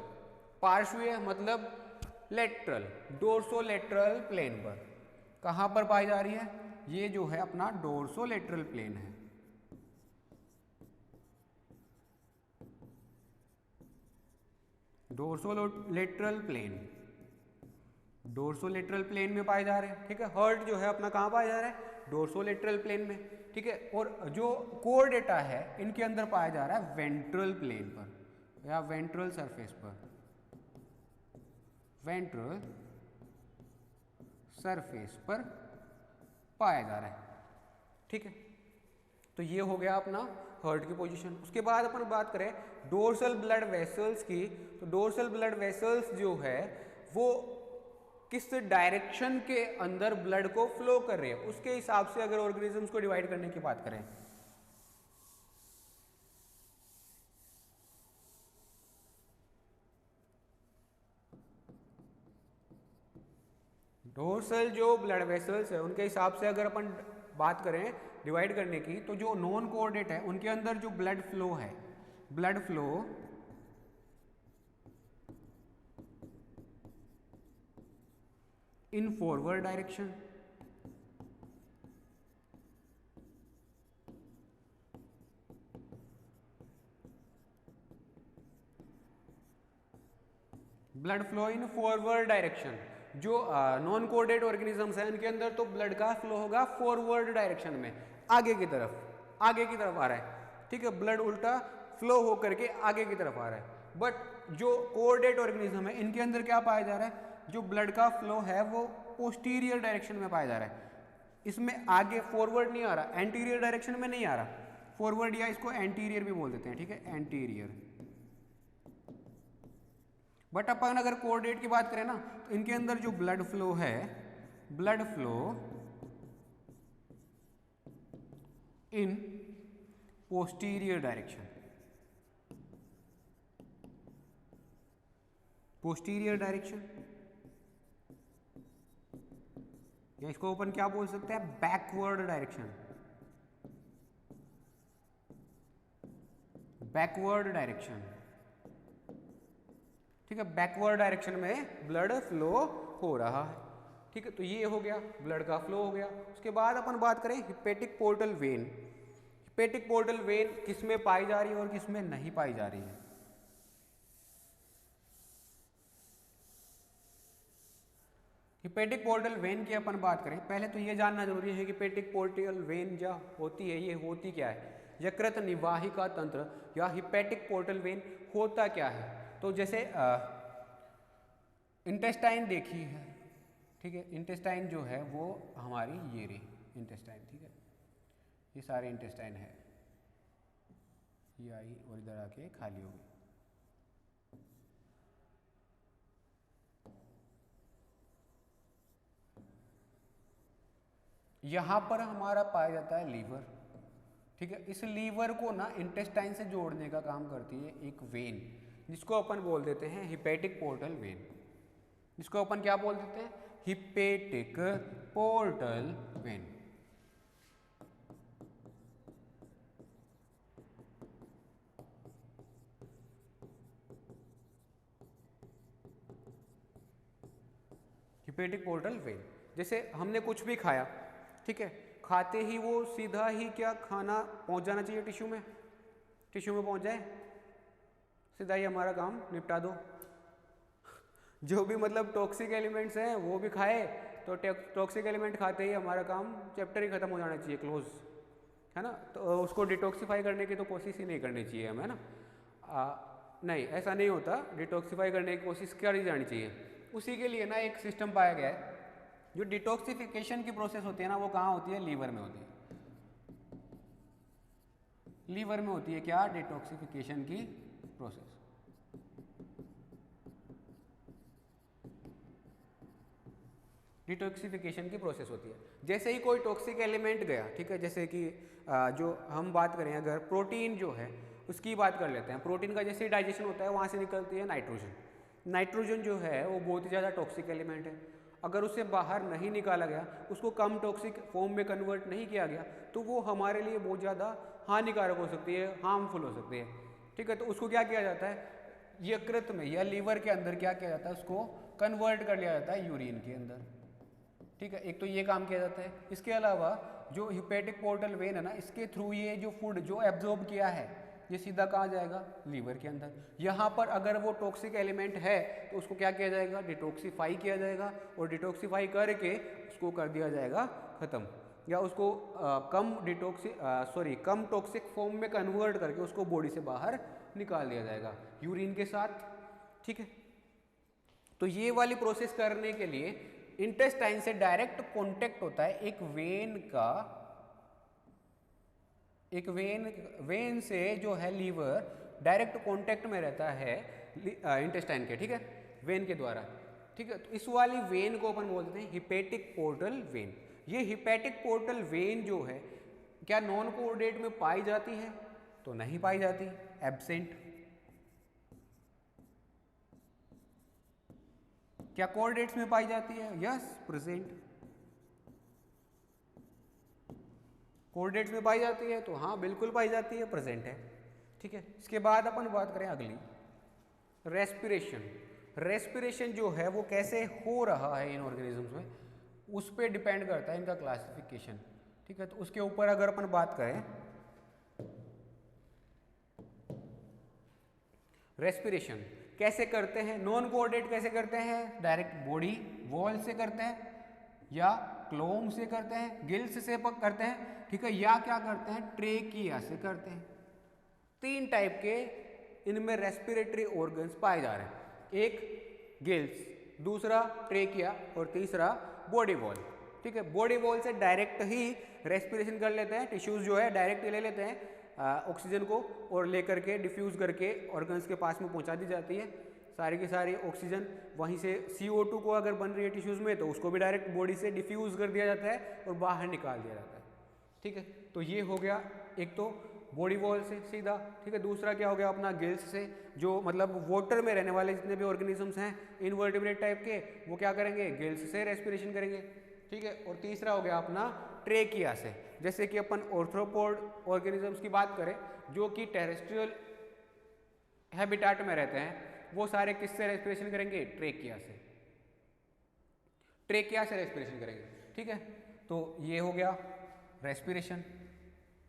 पार्श्वीय मतलब लेटरल, डोर्सोलेटरल प्लेन पर। कहाँ पर पाई जा रही है, ये जो है अपना डोर्सोलेटरल प्लेन है। डोर्सोलेटरल प्लेन, डोर्सोलेटरल प्लेन में पाए जा रहे हैं। ठीक है, हार्ट जो है अपना कहाँ पाया जा रहा है, डोर्सोलेटरल प्लेन में। ठीक है, और जो कोर डेटा है इनके अंदर पाया जा रहा है वेंट्रल प्लेन पर या वेंट्रल सरफेस पर, वेंट्रल सरफेस पर पाया जा रहा है। ठीक है, तो ये हो गया अपना हार्ट की पोजीशन। उसके बाद अपन बात करें डोर्सल ब्लड वेसल्स की, तो डोर्सल ब्लड वेसल्स जो है वो किस डायरेक्शन के अंदर ब्लड को फ्लो कर रहे हैं, उसके हिसाब से अगर ऑर्गेनिजम्स को डिवाइड करने की बात करें। डोर्सल जो ब्लड वेसल्स है उनके हिसाब से अगर अपन बात करें डिवाइड करने की, तो जो नॉन कोऑर्डिनेट है उनके अंदर जो ब्लड फ्लो है, blood flow in forward direction, blood flow in forward direction. जो नॉन कोऑर्डिनेट ऑर्गेनिजम्स हैं उनके अंदर तो ब्लड का फ्लो होगा फॉरवर्ड डायरेक्शन में, आगे की तरफ, आगे की तरफ आ रहा है। ठीक है, ब्लड उल्टा फ्लो होकर के आगे की तरफ आ रहा है। बट जो कोऑर्डिनेट ऑर्गेनिज्म है इनके अंदर क्या पाया जा रहा है, जो ब्लड का फ्लो है वो पोस्टीरियर डायरेक्शन में पाया जा रहा है। इसमें आगे फॉरवर्ड नहीं आ रहा, एंटीरियर डायरेक्शन में नहीं आ रहा, फॉरवर्ड या इसको एंटीरियर भी बोल देते हैं। ठीक है, एंटीरियर। बट अपन अगर कोऑर्डिनेट की बात करें ना, तो इनके अंदर जो ब्लड फ्लो है, blood flow in posterior direction, posterior direction, या इसको अपन क्या बोल सकते हैं, बैकवर्ड डायरेक्शन, बैकवर्ड डायरेक्शन। ठीक है, बैकवर्ड डायरेक्शन में ब्लड फ्लो हो रहा है। ठीक है, तो ये हो गया, ब्लड का फ्लो हो गया। उसके बाद अपन बात करें hepatic portal vein. Hepatic portal vein किस में पाई जा रही है और किस में नहीं पाई जा रही है। हिपेटिक पोर्टल वेन की अपन बात करें, पहले तो ये जानना जरूरी है कि हिपेटिक पोर्टल वेन जो होती है ये होती क्या है, यकृत निवाहिका तंत्र या हिपेटिक पोर्टल वेन होता क्या है। तो जैसे इंटेस्टाइन देखी है, ठीक है, इंटेस्टाइन जो है वो हमारी ये रही इंटेस्टाइन। ठीक है, ये सारे इंटेस्टाइन है, ये आई और इधर आके खाली हो गई। यहाँ पर हमारा पाया जाता है लीवर। ठीक है, इस लीवर को ना इंटेस्टाइन से जोड़ने का काम करती है एक वेन, जिसको अपन बोल देते हैं हिपेटिक पोर्टल वेन। जिसको अपन क्या बोल देते हैं, hepatic portal vein. Hepatic portal vein, जैसे हमने कुछ भी खाया, ठीक है, खाते ही वो सीधा ही क्या खाना पहुंच जाना चाहिए टिश्यू में, टिश्यू में पहुंच जाए, सीधा ही हमारा काम निपटा दो। जो भी मतलब टॉक्सिक एलिमेंट्स हैं वो भी खाए तो टॉक्सिक एलिमेंट खाते ही हमारा काम चैप्टर ही खत्म हो जाना चाहिए, क्लोज, है ना। तो उसको डिटॉक्सिफाई करने की तो कोशिश ही नहीं करनी चाहिए हमें, है ना। नहीं, ऐसा नहीं होता, डिटॉक्सिफाई करने की कोशिश करी जानी चाहिए। उसी के लिए ना एक सिस्टम पाया गया है, जो डिटॉक्सिफिकेशन की प्रोसेस होती है ना वो कहाँ होती है, लीवर में होती है। लीवर में होती है क्या, डिटॉक्सिफिकेशन की प्रोसेस। डिटॉक्सिफिकेशन की प्रोसेस होती है। जैसे ही कोई टॉक्सिक एलिमेंट गया, ठीक है, जैसे कि जो हम बात करें अगर प्रोटीन जो है उसकी बात कर लेते हैं। प्रोटीन का जैसे ही डाइजेशन होता है वहाँ से निकलती है नाइट्रोजन। नाइट्रोजन जो है वो बहुत ही ज़्यादा टॉक्सिक एलिमेंट है। अगर उसे बाहर नहीं निकाला गया, उसको कम टॉक्सिक फॉर्म में कन्वर्ट नहीं किया गया, तो वो हमारे लिए बहुत ज़्यादा हानिकारक हो सकती है, हार्मफुल हो सकती है, ठीक है। तो उसको क्या किया जाता है, यकृत में या लीवर के अंदर क्या किया जाता है, उसको कन्वर्ट कर लिया जाता है यूरिन के अंदर, ठीक है। एक तो ये काम किया जाता है। इसके अलावा जो हिपेटिक पोर्टल वेन है ना, इसके थ्रू ये जो फूड जो एब्जॉर्ब किया है ये सीधा कहाँ जाएगा, लीवर के अंदर। यहाँ पर अगर वो टॉक्सिक एलिमेंट है तो उसको क्या किया जाएगा, डिटॉक्सिफाई किया जाएगा, और डिटॉक्सिफाई करके उसको कर दिया जाएगा ख़त्म, या उसको कम टॉक्सिक फॉर्म में कन्वर्ट करके उसको बॉडी से बाहर निकाल दिया जाएगा यूरिन के साथ, ठीक है। तो ये वाली प्रोसेस करने के लिए इंटेस्टाइन से डायरेक्ट कांटेक्ट होता है एक वेन का, एक वेन से जो है लीवर डायरेक्ट कांटेक्ट में रहता है इंटेस्टाइन के, ठीक है, वेन के द्वारा, ठीक है। तो इस वाली वेन को अपन बोलते हैं हिपेटिक पोर्टल वेन। ये हिपेटिक पोर्टल वेन जो है क्या नॉन कोऑर्डिनेट में पाई जाती है, तो नहीं पाई जाती, एब्सेंट। क्या कोऑर्डिनेट्स में पाई जाती है, यस, प्रेजेंट। कोऑर्डिनेट्स में पाई जाती है, तो हाँ बिल्कुल पाई जाती है, प्रेजेंट है, ठीक है। इसके बाद अपन बात करें अगली, रेस्पिरेशन। रेस्पिरेशन जो है वो कैसे हो रहा है इन ऑर्गेनिजम्स में, उस पर डिपेंड करता है इनका क्लासिफिकेशन, ठीक है। तो उसके ऊपर अगर अपन बात करें, रेस्पिरेशन कैसे करते हैं, नॉन कोऑर्डिनेट कैसे करते हैं, डायरेक्ट बॉडी वॉल से करते हैं, या क्लोम से करते हैं, गिल्स से करते हैं, ठीक है, या क्या करते हैं, ट्रेकिया से करते हैं। तीन टाइप के इनमें रेस्पिरेटरी ऑर्गन्स पाए जा रहे हैं, एक गिल्स, दूसरा ट्रेकिया, और तीसरा बॉडी वॉल, ठीक है। बॉडी वॉल से डायरेक्ट ही रेस्पिरेशन कर लेते हैं, टिश्यूज जो है डायरेक्ट ले लेते हैं ऑक्सीजन को, और लेकर के डिफ्यूज़ करके ऑर्गन्स के पास में पहुंचा दी जाती है सारी की सारी ऑक्सीजन। वहीं से CO2 को अगर बन रही है टिश्यूज़ में तो उसको भी डायरेक्ट बॉडी से डिफ्यूज़ कर दिया जाता है और बाहर निकाल दिया जाता है, ठीक है। तो ये हो गया एक तो बॉडी वॉल से सीधा, ठीक है। दूसरा क्या हो गया अपना गिल्स से, जो मतलब वाटर में रहने वाले जितने भी ऑर्गेनिजम्स हैं इनवर्टिब्रेट टाइप के, वो क्या करेंगे, गिल्स से रेस्पिरेशन करेंगे, ठीक है। और तीसरा हो गया अपना ट्रेकिया से, जैसे कि अपन ऑर्थ्रोपोड ऑर्गेनिजम्स की बात करें जो कि टेरेस्ट्रियल हैबिटाट में रहते हैं, वो सारे किससे रेस्पिरेशन करेंगे, ट्रेकिया से, ट्रेकिया से रेस्पिरेशन करेंगे, ठीक है। तो ये हो गया रेस्पिरेशन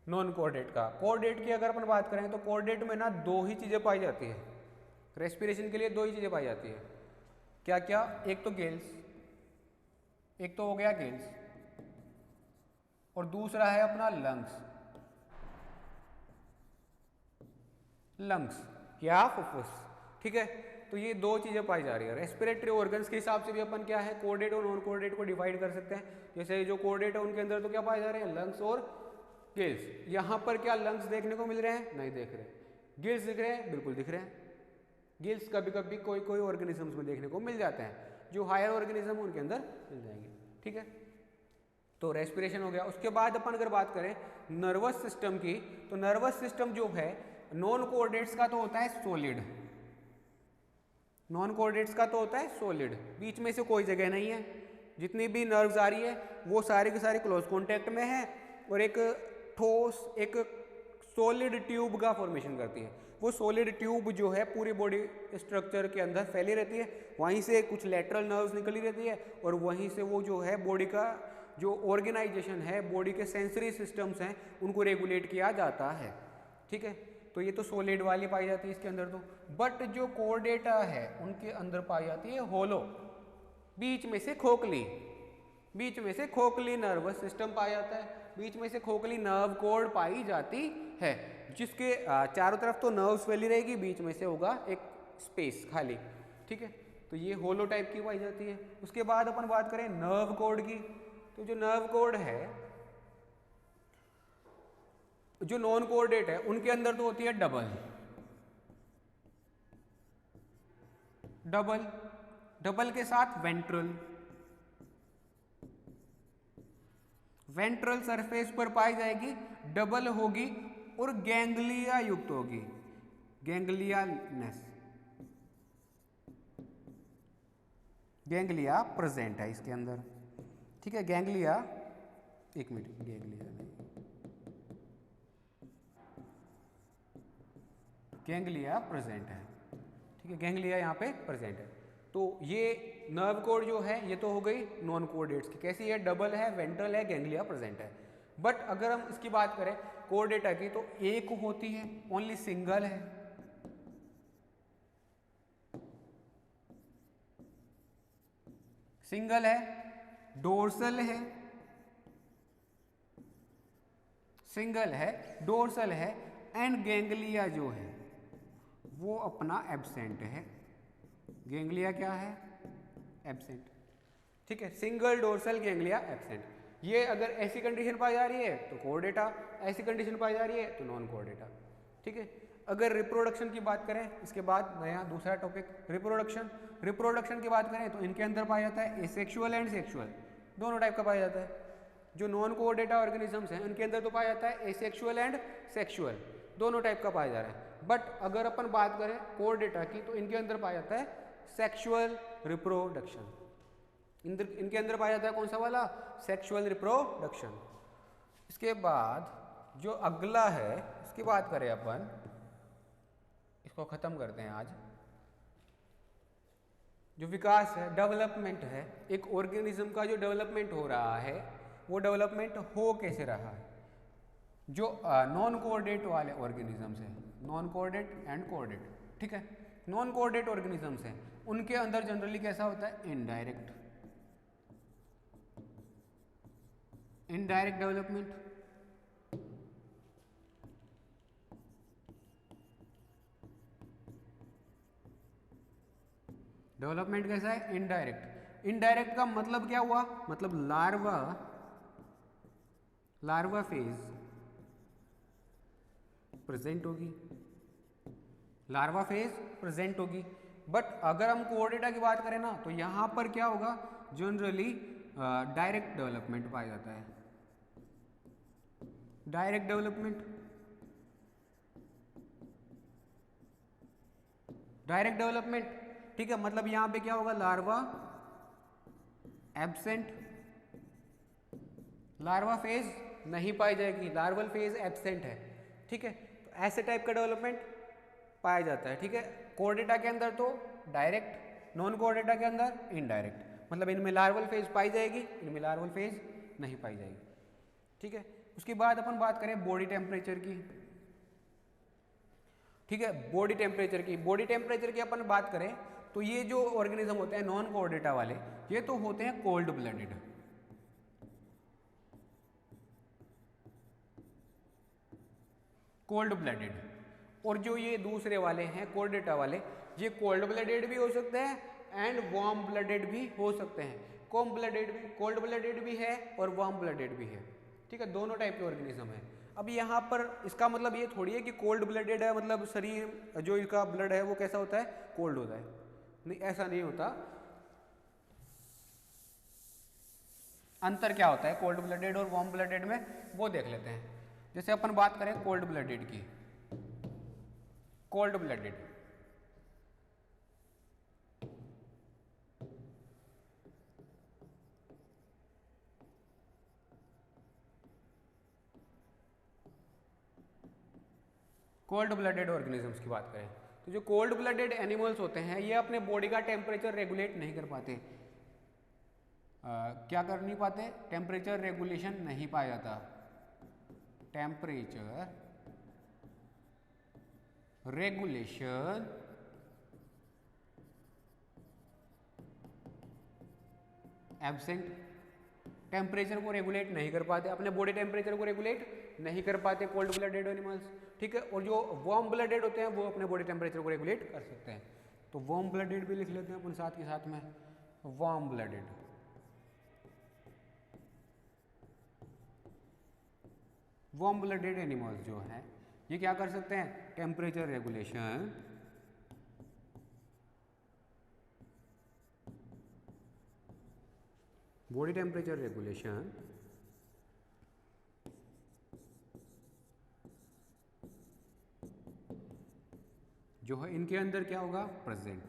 नॉन कोऑर्डिनेट का। कोऑर्डिनेट की अगर अपन बात करें तो कोऑर्डिनेट में ना दो ही चीज़ें पाई जाती है, रेस्पिरेशन के लिए दो ही चीज़ें पाई जाती है, क्या क्या, एक तो गिल्स, एक तो हो गया गिल्स, और दूसरा है अपना लंग्स। लंग्स या फुफ्फुस, ठीक है। तो ये दो चीज़ें पाई जा रही है। रेस्पिरेटरी ऑर्गन्स के हिसाब से भी अपन क्या है, कोऑर्डिनेट और नॉन कोऑर्डिनेट को डिवाइड कर सकते हैं। जैसे जो कोऑर्डिनेट है उनके अंदर तो क्या पाए जा रहे हैं, लंग्स और गिल्स। यहाँ पर क्या लंग्स देखने को मिल रहे हैं, नहीं देख रहे। गिल्स दिख रहे हैं, बिल्कुल दिख रहे हैं। गिल्स कभी कभी कोई कोई ऑर्गेनिजम्स में देखने को मिल जाते हैं, जो हायर ऑर्गेनिज्म उनके अंदर मिल जाएंगे, ठीक है। तो रेस्पिरेशन हो गया। उसके बाद अपन अगर बात करें नर्वस सिस्टम की, तो नर्वस सिस्टम जो है नॉन कोऑर्डिनेट्स का तो होता है सॉलिड, नॉन कोऑर्डिनेट्स का तो होता है सॉलिड, बीच में से कोई जगह नहीं है। जितनी भी नर्व्स आ रही है वो सारी की सारी क्लोज कॉन्टैक्ट में है और एक ठोस एक सॉलिड ट्यूब का फॉर्मेशन करती है। वो सॉलिड ट्यूब जो है पूरी बॉडी स्ट्रक्चर के अंदर फैली रहती है, वहीं से कुछ लैटरल नर्व्स निकली रहती है और वहीं से वो जो है बॉडी का जो ऑर्गेनाइजेशन है, बॉडी के सेंसरी सिस्टम्स हैं, उनको रेगुलेट किया जाता है, ठीक है। तो ये तो सॉलिड वाली पाई जाती है इसके अंदर तो। बट जो कोर्डेटा है उनके अंदर पाई जाती है होलो, बीच में से खोखली, बीच में से खोखली नर्वस सिस्टम पाया जाता है, बीच में से खोखली नर्व कोड पाई जाती है, जिसके चारों तरफ तो नर्व्स फैली रहेगी, बीच में से होगा एक स्पेस खाली, ठीक है। तो ये होलो टाइप की पाई जाती है। उसके बाद अपन बात करें नर्व कोड की, तो जो नर्व कोड है जो नॉन कोऑर्डिनेट है उनके अंदर तो होती है डबल, डबल डबल के साथ वेंट्रल, वेंट्रल सरफेस पर पाई जाएगी, डबल होगी और गैंग्लिया युक्त होगी, गैंग्लियानेस, गैंग्लिया प्रेजेंट है इसके अंदर, ठीक है। गैंग्लिया, एक मिनट, गैंग्लिया नहीं, गैंग्लिया प्रेजेंट है, ठीक है, गैंग्लिया यहाँ पे प्रेजेंट है। तो ये नर्व कोड जो है ये तो हो गई नॉन कोऑर्डिनेट्स की, कैसी है, डबल है, वेंट्रल है, गैंग्लिया प्रेजेंट है। बट अगर हम इसकी बात करें कोऑर्डिनेटा की तो एक होती है, ओनली सिंगल है, सिंगल है, डोर्सल है, सिंगल है, डोर्सल है, एंड गैंग्लिया जो है वो अपना एब्सेंट है, गैंग्लिया क्या है, एब्सेंट, ठीक है, सिंगल डोर्सल गैंग्लिया एब्सेंट। ये अगर ऐसी कंडीशन पाई जा रही है तो कोऑर्डिनेटा, ऐसी कंडीशन पाई जा रही है तो नॉन कोऑर्डिनेटा, ठीक है। अगर रिप्रोडक्शन की बात करें, इसके बाद नया दूसरा टॉपिक रिप्रोडक्शन, रिप्रोडक्शन की बात करें तो इनके अंदर पाया जाता है एसेक्सुअल एंड सेक्सुअल, दोनों टाइप का पाया जाता है। जो नॉन कोऑर्डिनेटा ऑर्गेनिजम्स हैं उनके अंदर तो पाया जाता है एसेक्सुअल एंड सेक्सुअल, दोनों टाइप का पाया जा रहा है। बट अगर अपन बात करें कोऑर्डिनेटा की तो इनके अंदर पाया जाता है सेक्सुअल रिप्रोडक्शन, इनके अंदर पाया जाता है कौन सा वाला, सेक्सुअल रिप्रोडक्शन। इसके बाद जो अगला है इसकी बात करें अपन, इसको खत्म करते हैं आज। जो विकास है, डेवलपमेंट है, एक ऑर्गेनिज्म का जो डेवलपमेंट हो रहा है वो डेवलपमेंट हो कैसे रहा है। जो नॉन कोऑर्डिनेट वाले ऑर्गेनिजम्स हैं, नॉन कोऑर्डिनेट एंड कोऑर्डिनेट, ठीक है, नॉन कोऑर्डिनेट ऑर्गेनिजम्स हैं उनके अंदर जनरली कैसा होता है, इनडायरेक्ट, इनडायरेक्ट डेवलपमेंट, डेवलपमेंट कैसा है, इनडायरेक्ट। इनडायरेक्ट का मतलब क्या हुआ, मतलब लार्वा, लार्वा फेज प्रेजेंट होगी, लार्वा फेज प्रेजेंट होगी। बट अगर हम कोऑर्डिनेटा की बात करें ना तो यहां पर क्या होगा, जनरली डायरेक्ट डेवलपमेंट पाया जाता है, डायरेक्ट डेवलपमेंट, डायरेक्ट डेवलपमेंट, ठीक है। मतलब यहां पे क्या होगा, लार्वा एब्सेंट, लार्वा फेज नहीं पाई जाएगी, लार्वल फेज एब्सेंट है, ठीक है। तो ऐसे टाइप का डेवलपमेंट पाया जाता है, ठीक है। कोऑर्डिनेटा के अंदर तो डायरेक्ट, नॉन कोऑर्डिनेटा के अंदर इनडायरेक्ट, मतलब इनमें लार्वल फेज पाई जाएगी, इनमें लार्वल फेज नहीं पाई जाएगी, ठीक है। उसके बाद अपन बात करें बॉडी टेम्परेचर की, ठीक है, बॉडी टेम्परेचर की, बॉडी टेम्परेचर की अपन बात करें तो ये जो ऑर्गेनिज्म होते हैं नॉन कोऑर्डिनेटा वाले, ये तो होते हैं कोल्ड ब्लडेड, कोल्ड ब्लडेड। और जो ये दूसरे वाले हैं कोऑर्डिनेटा वाले, ये कोल्ड ब्लडेड भी हो सकते हैं एंड वार्म ब्लडेड भी हो सकते हैं, कॉम ब्लडेड भी, कोल्ड ब्लडेड भी है और वार्म ब्लडेड भी है, ठीक है, दोनों टाइप के ऑर्गेनिज्म है। अब यहाँ पर इसका मतलब ये थोड़ी है कि कोल्ड ब्लडेड है मतलब शरीर जो इसका ब्लड है वो कैसा होता है, कोल्ड होता है, नहीं, ऐसा नहीं होता। अंतर क्या होता है कोल्ड ब्लडेड और वार्म ब्लडेड में, वो देख लेते हैं। जैसे अपन बात करें कोल्ड ब्लडेड की, cold blooded, cold blooded organisms की बात करें तो जो कोल्ड ब्लडेड एनिमल्स होते हैं ये अपने बॉडी का टेम्परेचर रेगुलेट नहीं कर पाते, क्या कर नहीं पाते, टेम्परेचर रेगुलेशन नहीं पाया जाता, टेम्परेचर रेगुलेशन एब्सेंट, टेम्परेचर को रेगुलेट नहीं कर पाते, अपने बॉडी टेम्परेचर को रेगुलेट नहीं कर पाते कोल्ड ब्लडेड एनिमल्स, ठीक है। और जो वार्म ब्लडेड होते हैं वो अपने बॉडी टेम्परेचर को रेगुलेट कर सकते हैं। तो वार्म ब्लडेड भी लिख लेते हैं अपन साथ के साथ में, warm blooded, warm blooded animals जो हैं ये क्या कर सकते हैं, temperature regulation body temperature regulation जो है इनके अंदर क्या होगा, प्रेजेंट,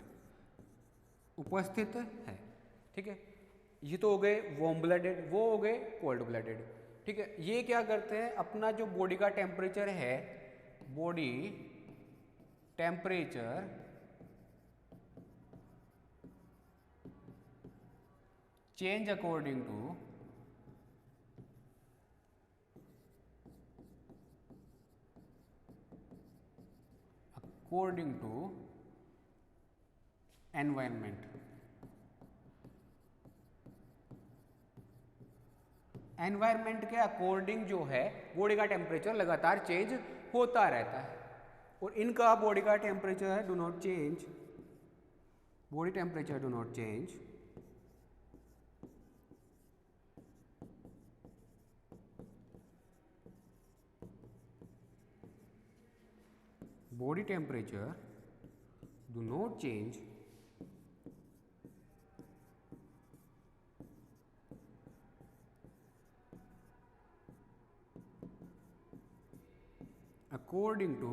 उपस्थित है। ठीक है, ये तो हो गए वार्म ब्लडेड, वो हो गए कोल्ड ब्लडेड। ठीक है, ये क्या करते हैं, अपना जो बॉडी का टेम्परेचर है, body temperature change according to environment. Environment के अकॉर्डिंग जो है बॉडी का टेम्परेचर लगातार चेंज होता रहता है, और इनका बॉडी का temperature do not change, body temperature do not change body temperature do not change according to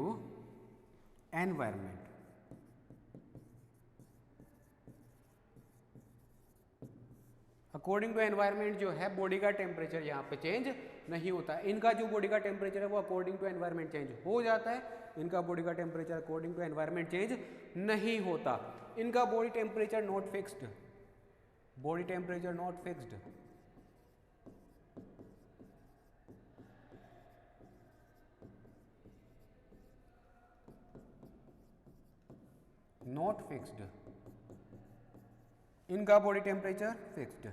environment। According to environment जो है बॉडी का टेम्परेचर यहाँ पे चेंज नहीं होता। इनका जो बॉडी का टेम्परेचर है वो अकॉर्डिंग टू एनवायरनमेंट चेंज हो जाता है, इनका बॉडी का temperature according to environment change नहीं होता। इनका body temperature not fixed, body temperature not fixed, not fixed, इनका body temperature fixed.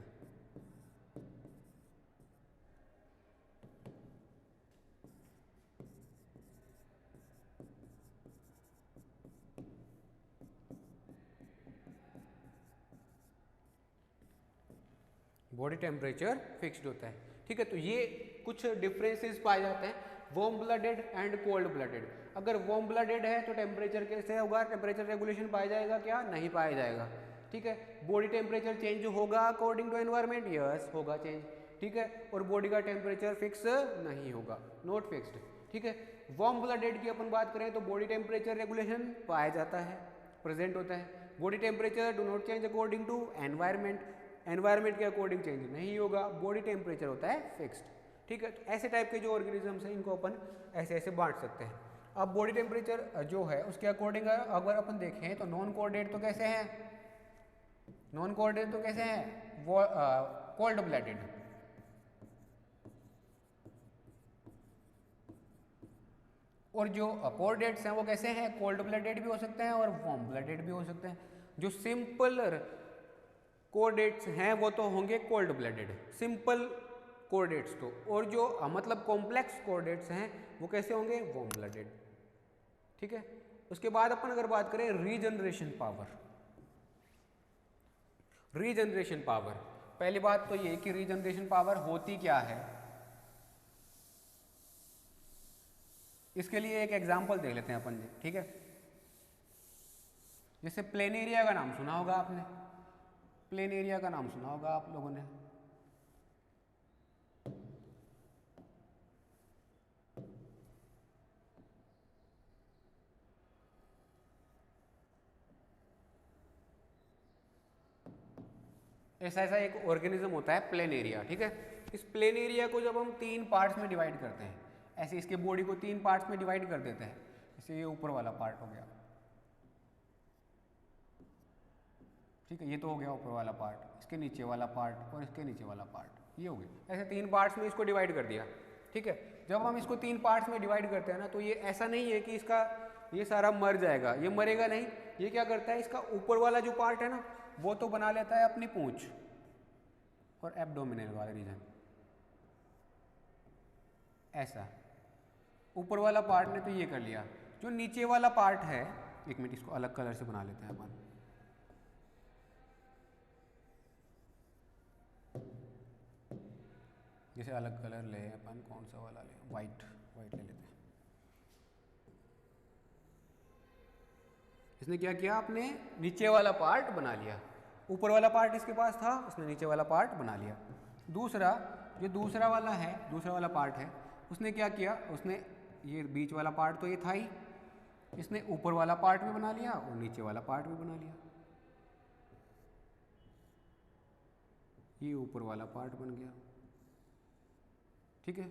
Body temperature fixed होता है। ठीक है, तो ये कुछ डिफरेंसेस पाए जाते हैं warm blooded and cold blooded. अगर वार्म ब्लडेड है तो टेम्परेचर कैसे होगा, टेम्परेचर रेगुलेशन पाया जाएगा क्या, नहीं पाया जाएगा। ठीक है, बॉडी टेम्परेचर चेंज होगा अकॉर्डिंग टू एनवायरनमेंट, यस होगा चेंज। ठीक है, और बॉडी का टेम्परेचर फिक्स नहीं होगा, नॉट फिक्स्ड। ठीक है, वार्म ब्लडेड की अपन बात करें तो बॉडी टेम्परेचर रेगुलेशन पाया जाता है, प्रेजेंट होता है। Body temperature do not change according to environment, environment के अकॉर्डिंग चेंज नहीं होगा, बॉडी टेम्परेचर होता है फिक्स्ड। ठीक है, तो ऐसे टाइप के जो ऑर्गेनिजम्स हैं इनको अपन ऐसे ऐसे बांट सकते हैं। अब बॉडी टेम्परेचर जो है उसके अकॉर्डिंग अगर अपन देखें तो नॉन कोऑर्डिनेट तो कैसे हैं, नॉन कोऑर्डिनेट तो कैसे हैं, वो कोल्ड ब्लडेड, और जो कोऑर्डिनेट्स हैं वो कैसे हैं, कोल्ड ब्लडेड भी हो सकते हैं और वार्म ब्लडेड भी हो सकते हैं। जो सिंपल कोऑर्डिनेट्स हैं वो तो होंगे कोल्ड ब्लडेड, सिंपल कोऑर्डिनेट्स तो, और जो मतलब कॉम्प्लेक्स कोऑर्डिनेट्स हैं वो कैसे होंगे, वार्म ब्लडेड। ठीक है, उसके बाद अपन अगर बात करें रीजनरेशन पावर, रीजनरेशन पावर, पहली बात तो ये कि रीजनरेशन पावर होती क्या है, इसके लिए एक एग्जांपल देख लेते हैं अपन। ठीक है, जैसे प्लेन एरिया का नाम सुना होगा आपने, प्लेन एरिया का नाम सुना होगा आप लोगों ने। ऐसा ऐसा एक ऑर्गेनिज्म होता है प्लेन एरिया। ठीक है, इस प्लेन एरिया को जब हम 3 पार्ट्स में डिवाइड करते हैं, ऐसे इसके बॉडी को 3 पार्ट्स में डिवाइड कर देते हैं, जैसे ये ऊपर वाला पार्ट हो गया, ठीक है, ये तो हो गया ऊपर वाला पार्ट, इसके नीचे वाला पार्ट और इसके नीचे वाला पार्ट, ये हो गया। ऐसे 3 पार्ट्स में इसको डिवाइड कर दिया। ठीक है, जब हम इसको 3 पार्ट्स में डिवाइड करते हैं ना, तो ये ऐसा नहीं है कि इसका ये सारा मर जाएगा, ये मरेगा नहीं। ये क्या करता है, इसका ऊपर वाला जो पार्ट है ना वो तो बना लेता है अपनी पूंछ और एब्डोमिनल वाला रीजन, ऐसा ऊपर वाला पार्ट ने तो ये कर लिया। जो नीचे वाला पार्ट है, एक मिनट इसको अलग कलर से बना लेते हैं अपन, किसी अलग कलर ले, अपन कौन सा वाला ले, वाइट ले लेते हैं। इसने क्या किया, आपने नीचे वाला पार्ट बना लिया, ऊपर वाला पार्ट इसके पास था, उसने नीचे वाला पार्ट बना लिया। दूसरा जो दूसरा वाला पार्ट है, उसने क्या किया, उसने ये बीच वाला पार्ट तो ये था ही, इसने ऊपर वाला पार्ट भी बना लिया और नीचे वाला पार्ट भी बना लिया। ये ऊपर वाला पार्ट बन गया, ठीक है,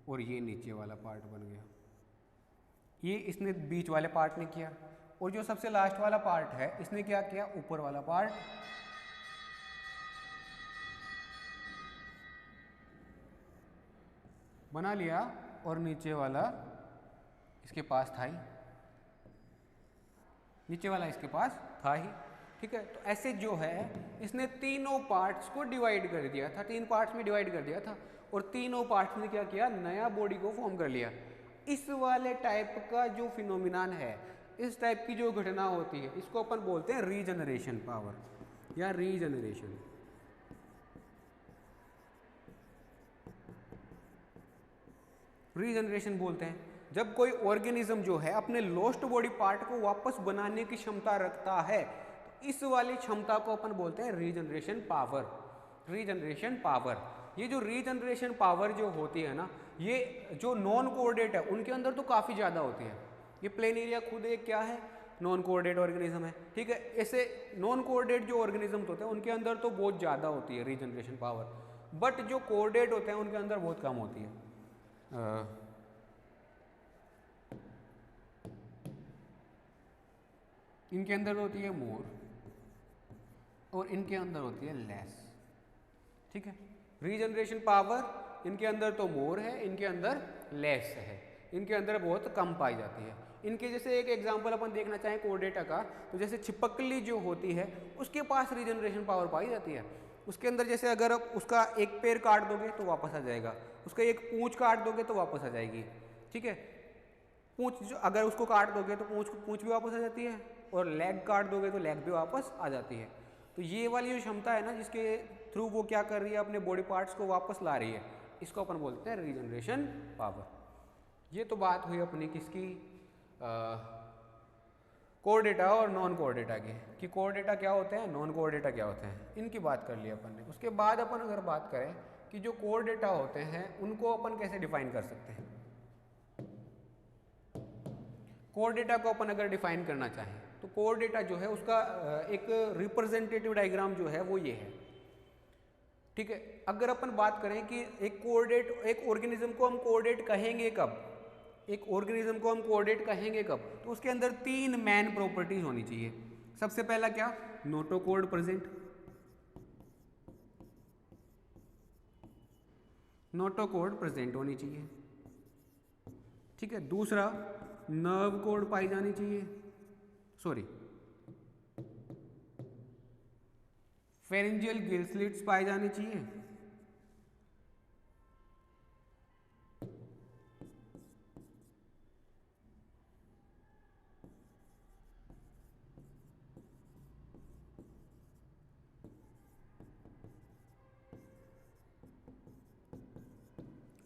और ये नीचे वाला पार्ट बन गया। ये इसने बीच वाले पार्ट ने किया। और जो सबसे लास्ट वाला पार्ट है, इसने क्या किया, ऊपर वाला पार्ट बना लिया और नीचे वाला इसके पास था ही, नीचे वाला इसके पास था ही, ठीक है। तो ऐसे जो है इसने तीनों पार्ट्स को डिवाइड कर दिया था, 3 पार्ट्स में डिवाइड कर दिया था, और तीनों पार्ट्स ने क्या किया, नया बॉडी को फॉर्म कर लिया। इस वाले टाइप का जो फिनोमिनान है, इस टाइप की जो घटना होती है, इसको अपन बोलते हैं रीजनरेशन पावर या रीजनरेशन। रीजनरेशन बोलते हैं जब कोई ऑर्गेनिज्म जो है अपने लॉस्ट बॉडी पार्ट को वापस बनाने की क्षमता रखता है, तो इस वाली क्षमता को अपन बोलते हैं रीजनरेशन पावर। रीजनरेशन पावर, ये जो रीजनरेशन पावर जो होती है ना, ये जो नॉन कोऑर्डिनेट है उनके अंदर तो काफ़ी ज़्यादा होती है। ये प्लेनेरिया खुद एक क्या है, नॉन कोऑर्डिनेट ऑर्गेनिज्म है, ठीक है। ऐसे नॉन कोऑर्डिनेट जो ऑर्गेनिज्म होते हैं उनके अंदर तो बहुत ज़्यादा होती है रीजनरेशन पावर, बट जो कोऑर्डिनेट होते हैं उनके अंदर बहुत कम होती है। इनके अंदर होती है मोर और इनके अंदर होती है लेस, ठीक है। रीजनरेशन पावर इनके अंदर तो मोर है, इनके अंदर लेस है, इनके अंदर बहुत कम पाई जाती है। इनके जैसे एक एग्जांपल अपन देखना चाहें कोऑर्डिनेटा का, तो जैसे छिपकली जो होती है उसके पास रीजनरेशन पावर पाई जाती है। उसके अंदर जैसे अगर आप उसका एक पैर काट दोगे तो वापस आ जाएगा, उसका एक पूंछ काट दोगे तो वापस आ जाएगी, ठीक है। पूंछ अगर उसको काट दोगे तो पूंछ भी वापस आ जाती है, और लेग काट दोगे तो लेग भी वापस आ जाती है। तो ये वाली जो क्षमता है ना, जिसके थ्रू वो क्या कर रही है, अपने बॉडी पार्ट्स को वापस ला रही है, इसको अपन बोलते हैं रीजनरेशन पावर। ये तो बात हुई अपनी किसकी, कोऑर्डिनेटा और नॉन कोऑर्डिनेटा की, कि कोऑर्डिनेटा क्या होते हैं, नॉन कोऑर्डिनेटा क्या होते हैं, इनकी बात कर ली अपन ने। उसके बाद अपन अगर बात करें कि जो कोऑर्डिनेटा होते हैं उनको अपन कैसे डिफाइन कर सकते हैं। कोऑर्डिनेटा को अपन अगर डिफाइन करना चाहें तो कोऑर्डिनेटा जो है उसका एक रिप्रेजेंटेटिव डायग्राम जो है वो ये है, ठीक है। अगर अपन बात करें कि एक ऑर्गेनिज्म को हम कोऑर्डिनेट कहेंगे कब, एक ऑर्गेनिज्म को हम कोऑर्डिनेट कहेंगे कब, तो उसके अंदर 3 मेन प्रॉपर्टीज होनी चाहिए। सबसे पहला क्या, नोटोकॉर्ड प्रेजेंट, नोटोकॉर्ड प्रेजेंट होनी चाहिए, ठीक है। दूसरा, नर्व कॉर्ड पाई जानी चाहिए, फेरेंजियल गिल स्लिट्स पाई जानी चाहिए,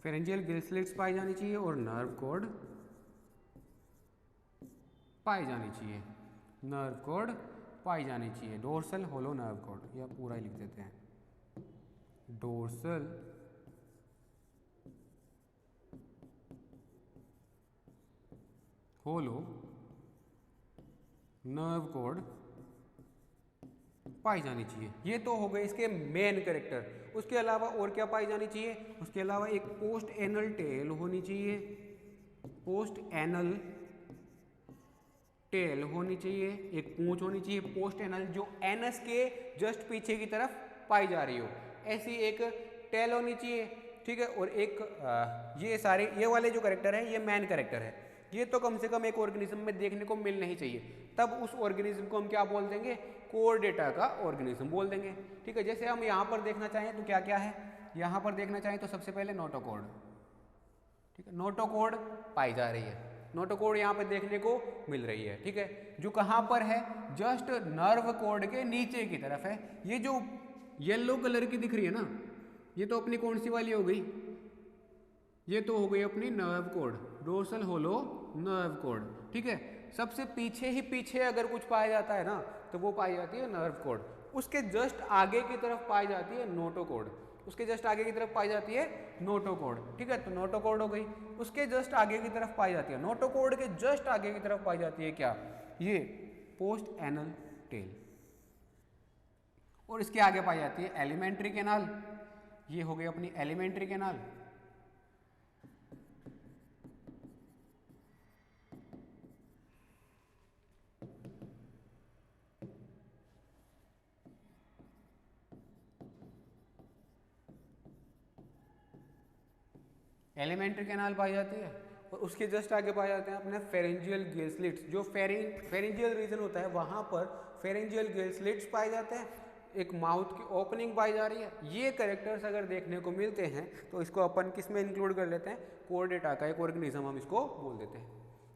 फेरेंजियल गिल स्लिट्स पाई जानी चाहिए, और नर्व कॉर्ड पाई जानी चाहिए, नर्व कॉर्ड पाई जानी चाहिए। डोर्सल होलो नर्व कॉर्ड, या पूरा ही लिख देते हैं, डोर्सल होलो नर्व कॉर्ड पाई जानी चाहिए। ये तो हो गए इसके मेन कैरेक्टर। उसके अलावा और क्या पाई जानी चाहिए, उसके अलावा एक पोस्ट एनल टेल होनी चाहिए, पोस्ट एनल टेल होनी चाहिए, एक पूंछ होनी चाहिए पोस्ट एनल, जो एनस के जस्ट पीछे की तरफ पाई जा रही हो, ऐसी एक टेल होनी चाहिए, ठीक है। और एक ये वाले जो कैरेक्टर है ये मेन कैरेक्टर है, ये तो कम से कम एक ऑर्गेनिज्म में देखने को मिलना ही चाहिए, तब उस ऑर्गेनिज्म को हम क्या बोल देंगे, कोऑर्डिनेटा का ऑर्गेनिज्म बोल देंगे, ठीक है। जैसे हम यहाँ पर देखना चाहें तो क्या क्या है, यहाँ पर देखना चाहें तो सबसे पहले नोटोकॉर्ड, ठीक है, नोटोकॉर्ड पाई जा रही है, नोटोकॉर्ड यहाँ पे देखने को मिल रही है, ठीक है। जो कहाँ पर है, जस्ट नर्व कॉर्ड के नीचे की तरफ है। ये जो येलो कलर की दिख रही है ना, ये तो अपनी कौन सी वाली हो गई, ये तो हो गई अपनी nerve cord, dorsal hollow nerve cord, ठीक है। सबसे पीछे ही पीछे अगर कुछ पाया जाता है ना तो वो पाई जाती है नर्व कोड। उसके जस्ट आगे की तरफ पाई जाती है नोटोकोड, उसके जस्ट आगे की तरफ पाई जाती है नोटोकोड, ठीक है। तो नोटोकोड हो गई। उसके जस्ट आगे की तरफ पाई जाती है, नोटोकोड के जस्ट आगे की तरफ पाई जाती है क्या, ये पोस्ट एनल टेल। और इसके आगे पाई जाती है एलिमेंट्री कैनाल, ये हो गई अपनी एलिमेंट्री कैनाल। एलिमेंट्री कैनाल पाई जाती है। और उसके जस्ट आगे पाए जाते हैं अपने फेरेंजियल गिल स्लिट्स, जो फेरेंजियल रीजन होता है वहाँ पर फेरेंजियल गिल स्लिट्स पाए जाते हैं, एक माउथ की ओपनिंग पाई जा रही है। ये कैरेक्टर्स अगर देखने को मिलते हैं तो इसको अपन किस में इंक्लूड कर लेते हैं, कोर्डेटा का एक ऑर्गेनिज्म हम इसको बोल देते हैं,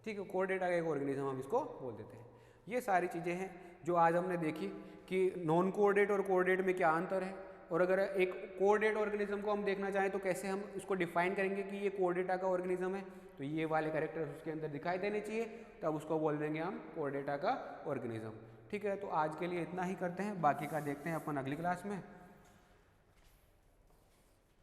ठीक है। कोर्डेटा का एक ऑर्गेनिज्म हम इसको बोल देते हैं। ये सारी चीज़ें हैं जो आज हमने देखी कि नॉन कोर्डेट और कोर्डेट में क्या अंतर है, और अगर एक कोर्डेट ऑर्गेनिज्म को हम देखना चाहें तो कैसे हम इसको डिफाइन करेंगे कि ये कोर्डेटा का ऑर्गेनिज्म है, तो ये वाले कैरेक्टर्स उसके अंदर दिखाई देने चाहिए, तब उसको बोल देंगे हम कोर्डेटा का ऑर्गेनिज्म, ठीक है। तो आज के लिए इतना ही करते हैं, बाकी का देखते हैं अपन अगली क्लास में।